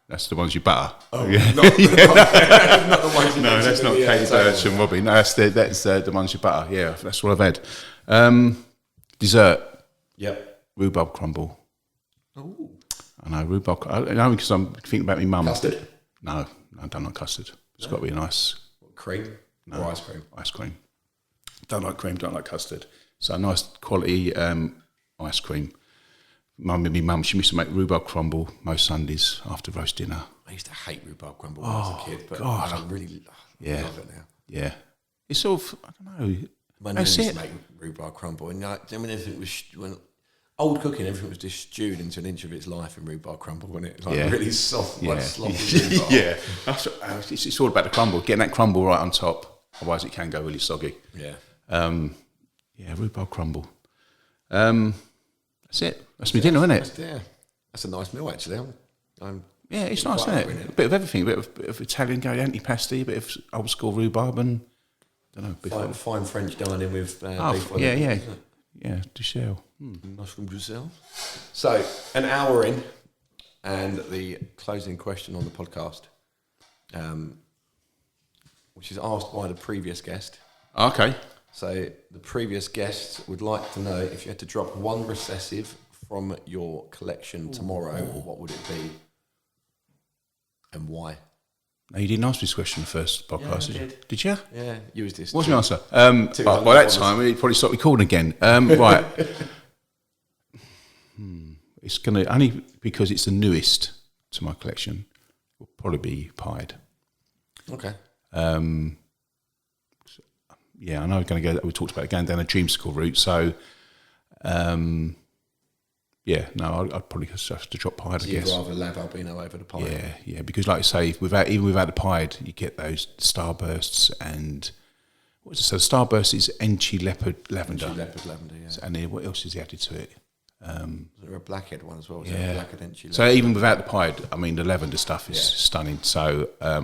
That's the ones you butter. Oh, yeah. Not the ones you No, that's not Katie Birch and Robbie. No, that's the ones you butter. Yeah, that's what I've had. Dessert. Yep. Rhubarb crumble. Ooh. I know, rhubarb. I know because I'm thinking about my mum. Custard? No, I don't like custard. It's got to be a nice... Cream? No, or ice cream? Ice cream. Don't like cream, don't like custard. So a nice quality ice cream. My mum, she used to make rhubarb crumble most Sundays after roast dinner. I used to hate rhubarb crumble when I was a kid, but God. I really love it now. Yeah. It's sort of, I don't know. My nan used to make rhubarb crumble, and everything was old cooking. Everything was just stewed into an inch of its life in rhubarb crumble, wasn't it? Like really soft, like sloppy rhubarb. Yeah, it's all about the crumble. Getting that crumble right on top, otherwise it can go really soggy. Yeah. Rhubarb crumble. That's it. That's my dinner, isn't it? That's a nice meal, actually. Yeah, it's nice, isn't it? A bit of everything. A bit of Italian antipasti, a bit of old school rhubarb, and I don't know. Fine French dining with beef. Yeah, du sel. Mushroom du sel. So, an hour in, and the closing question on the podcast, which is asked by the previous guest. Okay. So, the previous guest would like to know if you had to drop one recessive from your collection tomorrow, what would it be and why? No, you didn't ask me this question in the first podcast, Yeah, I did you? did. Did you? Yeah, use this. What's my answer? By that time, we probably stopped recording again. Right. It's going to, only because it's the newest to my collection, will probably be pied. Okay. Yeah, I know we're going to go, we talked about going down a dreamsicle route, so yeah, no, I'd probably have to drop pied, I guess. You'd rather lab albino over the pied. Yeah, because like I say, even without the pied, you get those starbursts and what's it? So starburst is Enchi leopard lavender. Enchi leopard lavender, yeah. And then what else is he added to it? Was there a blackhead one as well? Was Yeah. there a blackhead Enchi So even without the pied, I mean, the lavender stuff is stunning. So I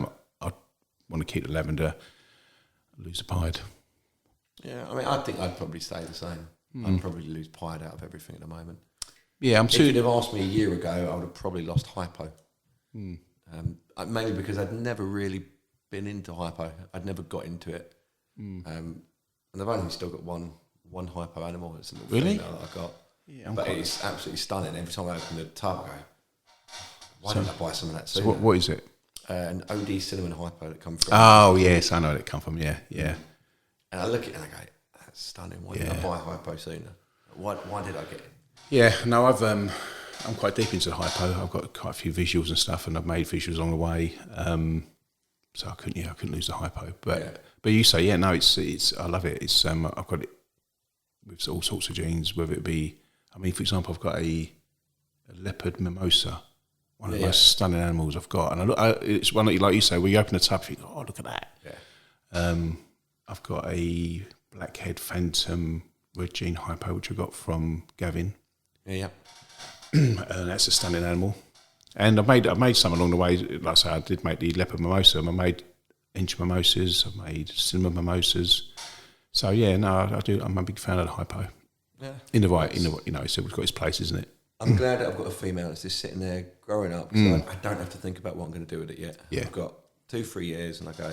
want to keep the lavender, lose the pied. Yeah, I mean, I think I'd probably stay the same. I'd probably lose pied out of everything at the moment. Yeah, If you'd have asked me a year ago, I would have probably lost hypo. Mainly because I'd never really been into hypo. I'd never got into it. And I've only still got one hypo animal. It's a little female that I got. Yeah, but it's absolutely stunning. Every time I open the tub, I go, why don't I buy some of that So sooner? what is it? An OD cinnamon hypo that come from. Oh, yes, I know where it come from, yeah. And I look at it and I go, that's stunning. Why didn't I buy a hypo sooner? Why did I get it? Yeah, no, I'm quite deep into the hypo. I've got quite a few visuals and stuff, and I've made visuals along the way. So I couldn't lose the hypo. But you say, yeah, no, it's I love it. It's I've got it with all sorts of genes, whether it be, I mean, for example, I've got a leopard mimosa, one of the most stunning animals I've got, and it's one that, like you say, where you open the tub, you think, oh, look at that. Yeah. I've got a blackhead phantom red gene hypo, which I got from Gavin. Yeah. And that's a stunning animal. And I've made some along the way. Like I say, I did make the leopard mimosa. I made inch mimosas. I've made cinnamon mimosas. So yeah, no, I do. I'm a big fan of the hypo. Yeah. In the right, so it's got its place, isn't it? I'm glad that I've got a female that's just sitting there growing up. So I don't have to think about what I'm going to do with it yet. Yeah. I've got 2-3 years, and I go,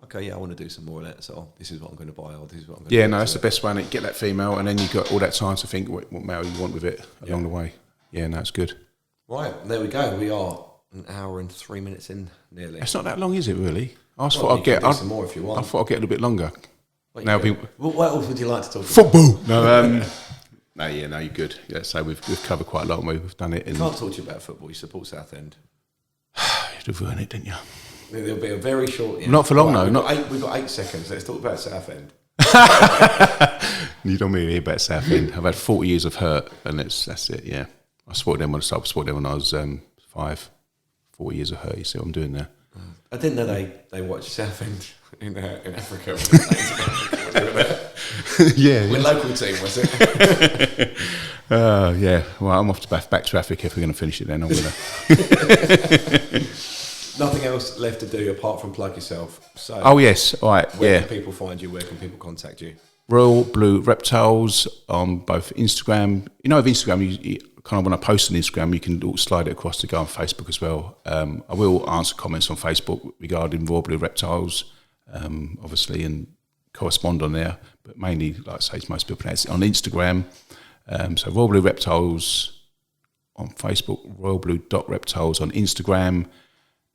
okay, yeah, I want to do some more of that. So this is what I'm going to buy, or this is what I'm going to do. Yeah, no, that's the best one. Get that female, and then you've got all that time to think what male you want with it along the way. Yeah, no, it's good. Right, there we go. We are an hour and 3 minutes in, nearly. It's not that long, is it, really? I thought I'd get some more if you want. I thought I'd get a little bit longer. What else would you like to talk about? Football! No, no, you're good. Yeah, so we've covered quite a lot, and we've done it. I can't talk to you about football. You support Southend. You'd have ruined it, didn't you? There'll be a very short... Not for long, though. We've got 8 seconds. Let's talk about Southend. You don't really hear about Southend. I've had 40 years of hurt, and that's it, yeah. I supported them when I was 5. 40 years of hurt, you see what I'm doing there. I didn't know they watched Southend in Africa. Yeah. What local team was it? Yeah. Well, I'm off to back to Africa if we're going to finish it then. I'm going to... Nothing else left to do apart from plug yourself. So, oh, yes. All right. Where can people find you? Where can people contact you? Royal Blue Reptiles on both Instagram. You know, with Instagram, you kind of when I post on Instagram, you can slide it across to go on Facebook as well. I will answer comments on Facebook regarding Royal Blue Reptiles, obviously, and correspond on there. But mainly, like I say, most people pronounce it on Instagram. So Royal Blue Reptiles on Facebook, royalblue.reptiles on Instagram.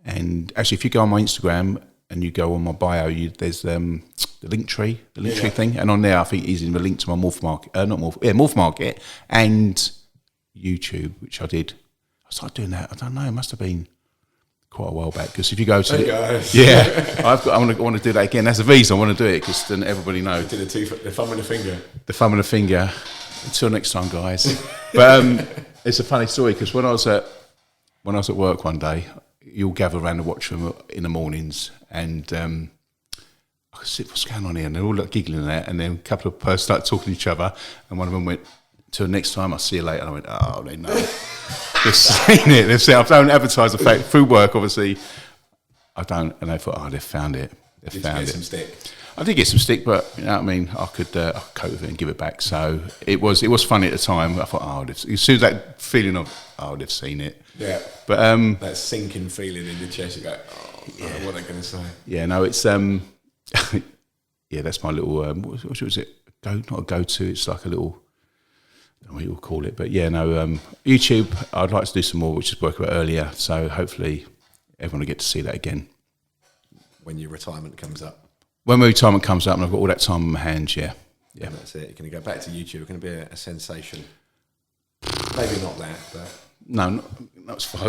And actually, if you go on my Instagram and you go on my bio, there's the link tree thing, and on there I think is in the link to my Morph Market and YouTube, which I did. I started doing that. I don't know. It must have been quite a while back, because if you go to I want to do that again. That's a reason I want to do it, because then everybody knows. Do the thumb and the finger. The thumb and the finger. Until next time, guys. But it's a funny story, because when I was at work one day, you'll gather around to watch them in the mornings, and I said, what's going on here? And they're all giggling at it, and then a couple of persons started talking to each other, and one of them went, till next time, I'll see you later. And I went, oh, they know. They've seen it. They've said, I don't advertise the fact through work, obviously. I don't. And they thought, oh, they've found it. Did you get some stick? I did get some stick, but you know what I mean, I could cope with it and give it back. So it was funny at the time. I thought, oh, as soon as that feeling of, oh, they've seen it. Yeah. But that sinking feeling in your chest, you go, oh, yeah. What are they going to say? Yeah, no, it's yeah, that's my little what was it? Not a go-to. It's like a little, I don't know what you'll call it, but yeah, no, YouTube. I'd like to do some more, which is spoke about earlier. So hopefully everyone will get to see that again. when your retirement comes up? When my retirement comes up and I've got all that time in my hands, yeah. Yeah, that's it. You're going to go back to YouTube. It's going to be a sensation. Maybe not that, but no, not as far.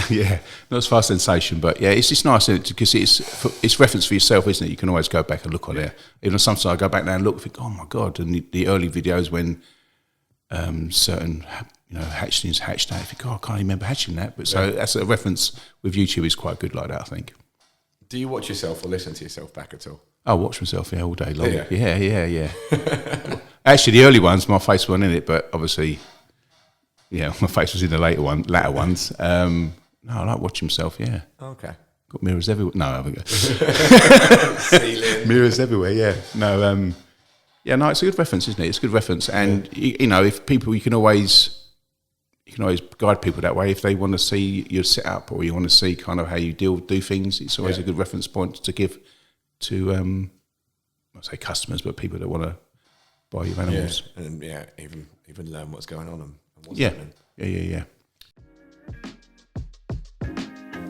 Yeah, not as far as sensation, but yeah, it's just nice because it's reference for yourself, isn't it? You can always go back and look on there. Even sometimes I go back now and look and think, oh my god! And the early videos when certain hatchlings hatched out, I think, oh, I can't remember hatching that. But so that's a reference with YouTube is quite good like that, I think. Do you watch yourself or listen to yourself back at all? I watch myself all day long. Yeah. Actually, the early ones, my face wasn't in it, but obviously, yeah, my face was in the latter ones. No, I like watching myself. Yeah. Okay. Got mirrors everywhere. No, I haven't got Ceiling. mirrors everywhere. Yeah. No. Yeah. No, it's a good reference, isn't it? It's a good reference, and if people, you can always guide people that way if they want to see your setup or you want to see kind of how you do things. It's always a good reference point to give to, I say customers, but people that want to buy your animals. Yeah. And even learn what's going on and what's Yeah. happening. Yeah.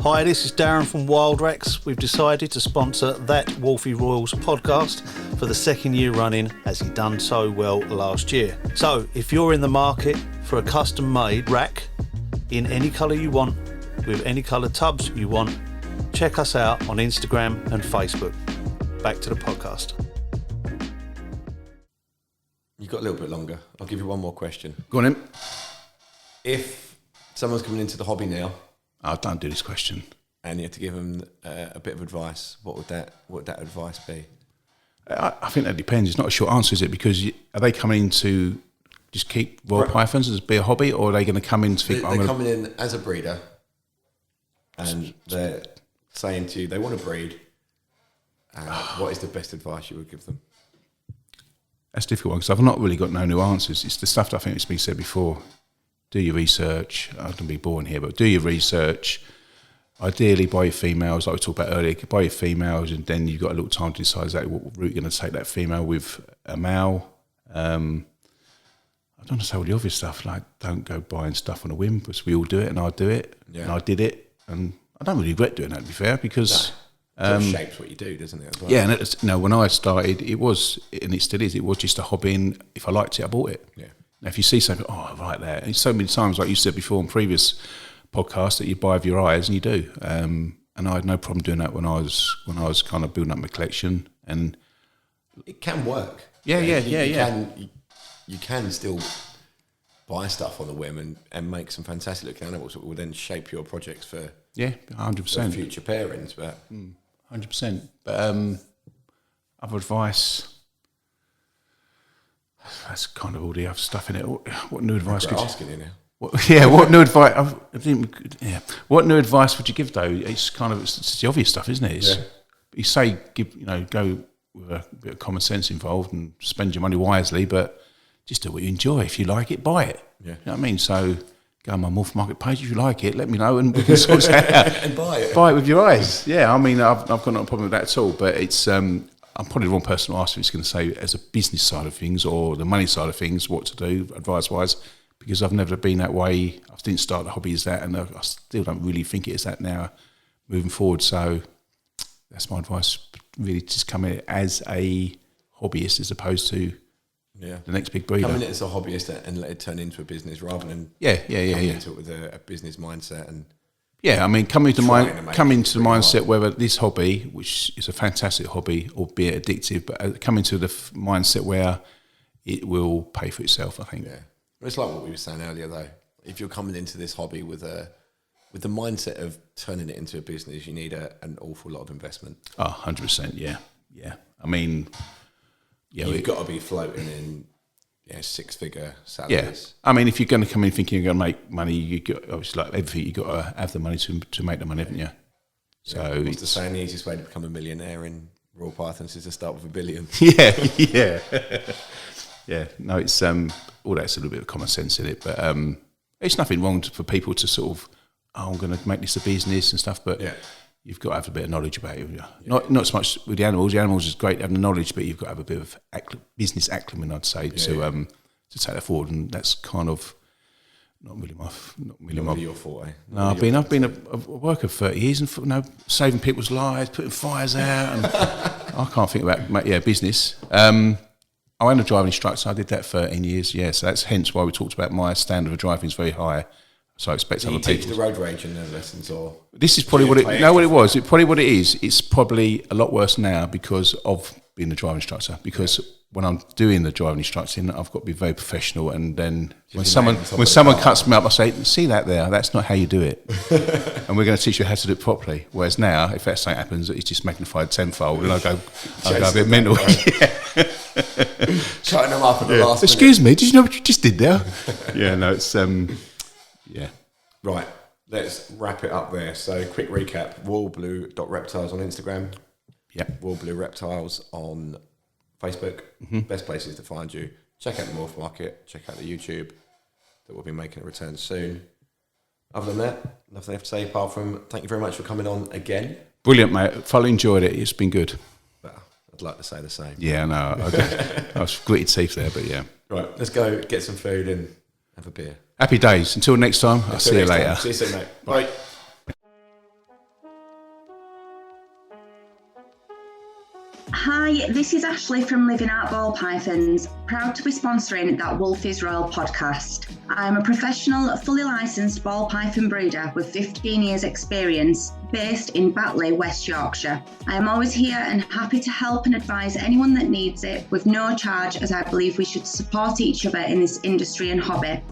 Hi, this is Darren from Wildracks. We've decided to sponsor That Wolfie Royals podcast for the second year running, as he done so well last year. So if you're in the market for a custom made rack in any colour you want, with any colour tubs you want, check us out on Instagram and Facebook. Back to the podcast. You've got a little bit longer. I'll give you one more question. Go on in. If someone's coming into the hobby now, Oh, don't do this question. and you had to give them a bit of advice, what would that advice be? I think that depends. It's not a short answer, is it? Because are they coming in to just keep royal pythons as be a hobby, or are they going to come in to think, They're coming in as a breeder, and they're saying to you they want to breed. What is the best advice you would give them? That's a difficult one because I've not really got no new answers. It's the stuff that I think it's been said before. Do your research. I don't be boring here, but do your research. Ideally, buy your females, like we talked about earlier. Buy your females, and then you've got a little time to decide exactly what route you're going to take that female with a male. I don't want to say all the obvious stuff, like don't go buying stuff on a whim, because we all do it, and I do it, and I did it, and I don't really regret doing that, to be fair, because... It shapes what you do, doesn't it? As well? Yeah, and it's, when I started, it was, and it still is, it was just a hobby, and if I liked it, I bought it. Yeah. Now, if you see something, I like that. And so many times, like you said before in previous podcasts, that you buy with your eyes, and you do. And I had no problem doing that when I was kind of building up my collection. And it can work. Yeah. You can still buy stuff on a whim and make some fantastic looking animals that will then shape your projects for 100% future pairings. But 100%. But other advice. That's kind of all the other stuff in it. What new advice could you... asking you now. What new advice? What new advice would you give though? It's kind of it's the obvious stuff, isn't it? You say go with a bit of common sense involved and spend your money wisely, but just do what you enjoy. If you like it, buy it. Yeah. You know what I mean? So go on my Morph Market page if you like it. Let me know and we can sort that out and buy it. Buy it with your eyes. Yeah, I mean I've got no problem with that at all. But it's I'm probably the wrong person to ask if it's going to say as a business side of things or the money side of things what to do advice-wise, because I've never been that way. I didn't start the hobby as that, and I still don't really think it is that now moving forward. So that's my advice, really, just come in as a hobbyist as opposed to the next big breeder. Come in as a hobbyist and let it turn into a business rather than into it with a business mindset. And yeah, I mean, come into the mindset whether this hobby, which is a fantastic hobby, albeit addictive, but come into the mindset where it will pay for itself, I think. Yeah. It's like what we were saying earlier, though. If you're coming into this hobby with the mindset of turning it into a business, you need an awful lot of investment. Oh, 100%, yeah. I mean... you've got to be floating in 6-figure salaries. Yeah, I mean, if you're going to come in thinking you're going to make money, you got obviously like everything, you got to have the money to make the money, haven't you? So what's the saying? The easiest way to become a millionaire in Royal Pythons is to start with $1 billion. Yeah. No, it's all that's a little bit of common sense in it, but it's nothing wrong for people to sort of, I'm going to make this a business and stuff, but. You've got to have a bit of knowledge about it. Not so much with the animals. The animals is great having the knowledge, but you've got to have a bit of business acumen, I'd say, to take that forward. And that's kind of not really Not really your forte. No, I've been a worker for 30 years and saving people's lives, putting fires out, and I can't think about business. I am a driving instructor. I did that 13 years. Yeah, so that's hence why we talked about my standard of driving is very high. So I expect other people. You teach the road rage in the lessons, or this is probably what it. You know what it was? It probably what it is. It's probably a lot worse now because of being a driving instructor. Because when I'm doing the driving instructing, I've got to be very professional. And then when someone cuts me up, I say, "See that there? That's not how you do it." And we're going to teach you how to do it properly. Whereas now, if that something happens, it's just magnified tenfold, and I go a bit mental. Cutting them up at the last. Excuse me, did you know what you just did there? Yeah, no, it's yeah. Right, let's wrap it up there. So, quick recap: wallblue.reptiles on Instagram. Yep. Wallblue Reptiles on Facebook. Best places to find you. Check out the Morph Market. Check out the YouTube. That we'll be making a return soon. Other than that, nothing I have to say apart from thank you very much for coming on again. Brilliant, mate. Thoroughly enjoyed it. It's been good. Well, I'd like to say the same. Yeah, no, I was gritted teeth there, but yeah. Right, let's go get some food and have a beer. Happy days. Until next time, I'll see you later. See you soon, mate. Bye. Hi, this is Ashlie from Living Out Ball Pythons, proud to be sponsoring that Wolfie's Royal podcast. I'm a professional, fully licensed ball python breeder with 15 years experience, based in Batley, West Yorkshire. I am always here and happy to help and advise anyone that needs it with no charge, as I believe we should support each other in this industry and hobby.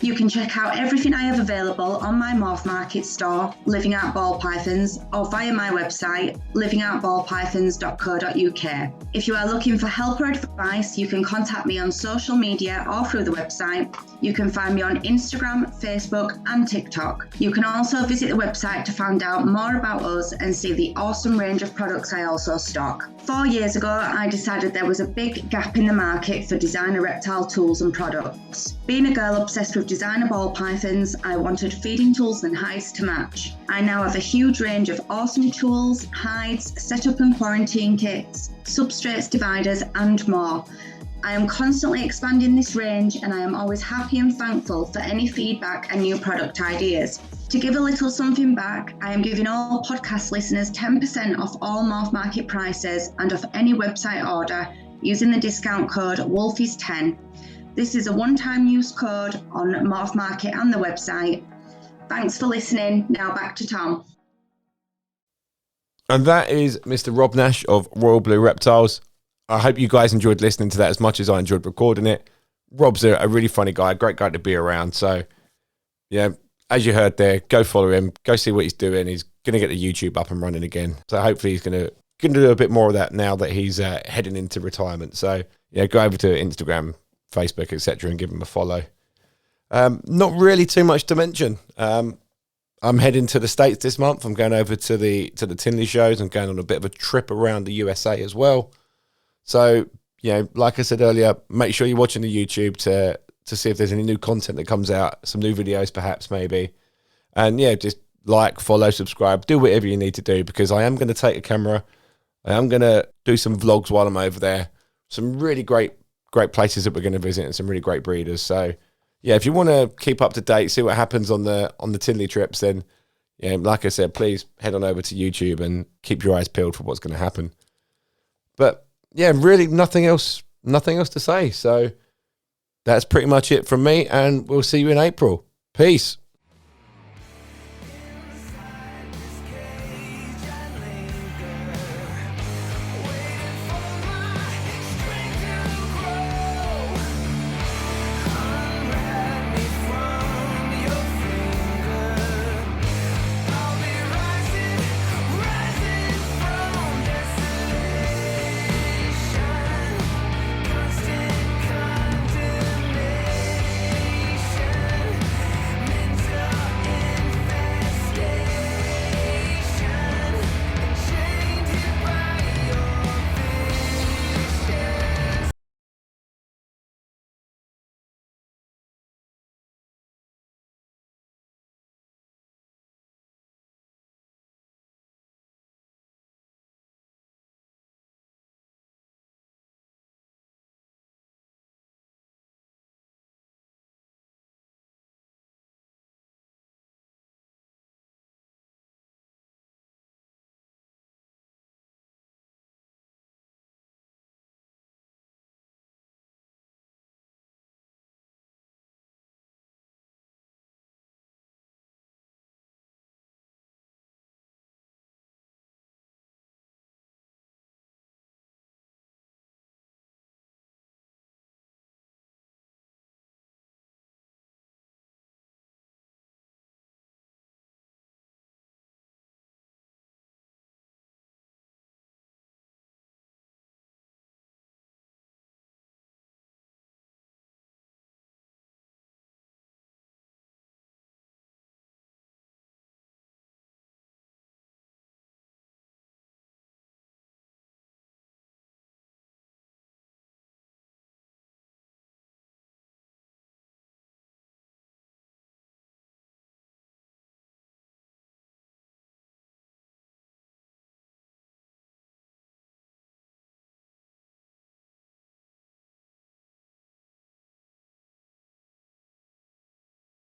You can check out everything I have available on my Morph Market store, Living Out Ball Pythons, or via my website, livingoutballpythons.co.uk. If you are looking for help or advice, you can contact me on social media or through the website. You can find me on Instagram, Facebook, and TikTok. You can also visit the website to find out more about us and see the awesome range of products I also stock. 4 years ago, I decided there was a big gap in the market for designer reptile tools and products. Being a girl obsessed with designer ball pythons, I wanted feeding tools and hides to match. I now have a huge range of awesome tools, hides, setup and quarantine kits, substrates, dividers, and more. I am constantly expanding this range and I am always happy and thankful for any feedback and new product ideas. To give a little something back, I am giving all podcast listeners 10% off all Morph Market prices and off any website order using the discount code WOLFIES10. This is a one-time use code on Morph Market and the website. Thanks for listening. Now back to Tom. And that is Mr. Rob Nash of Royal Blue Reptiles. I hope you guys enjoyed listening to that as much as I enjoyed recording it. Rob's a really funny guy, a great guy to be around. So, yeah, as you heard there, go follow him, go see what he's doing. He's going to get the YouTube up and running again. So hopefully he's going to do a bit more of that now that he's heading into retirement. So, yeah, go over to Instagram, Facebook, etc., and give him a follow. Not really too much to mention. I'm heading to the States this month. I'm going over to the Tinley shows. I'm going on a bit of a trip around the USA as well. So, you know, like I said earlier, make sure you're watching the YouTube to see if there's any new content that comes out, some new videos perhaps maybe. And yeah, just like, follow, subscribe, do whatever you need to do, because I am going to take a camera. I am going to do some vlogs while I'm over there. Some really great places that we're going to visit and some really great breeders. So yeah, if you want to keep up to date, see what happens on the Tinley trips, then yeah, like I said, please head on over to YouTube and keep your eyes peeled for what's going to happen. But yeah, really nothing else to say. So that's pretty much it from me, and we'll see you in April. Peace.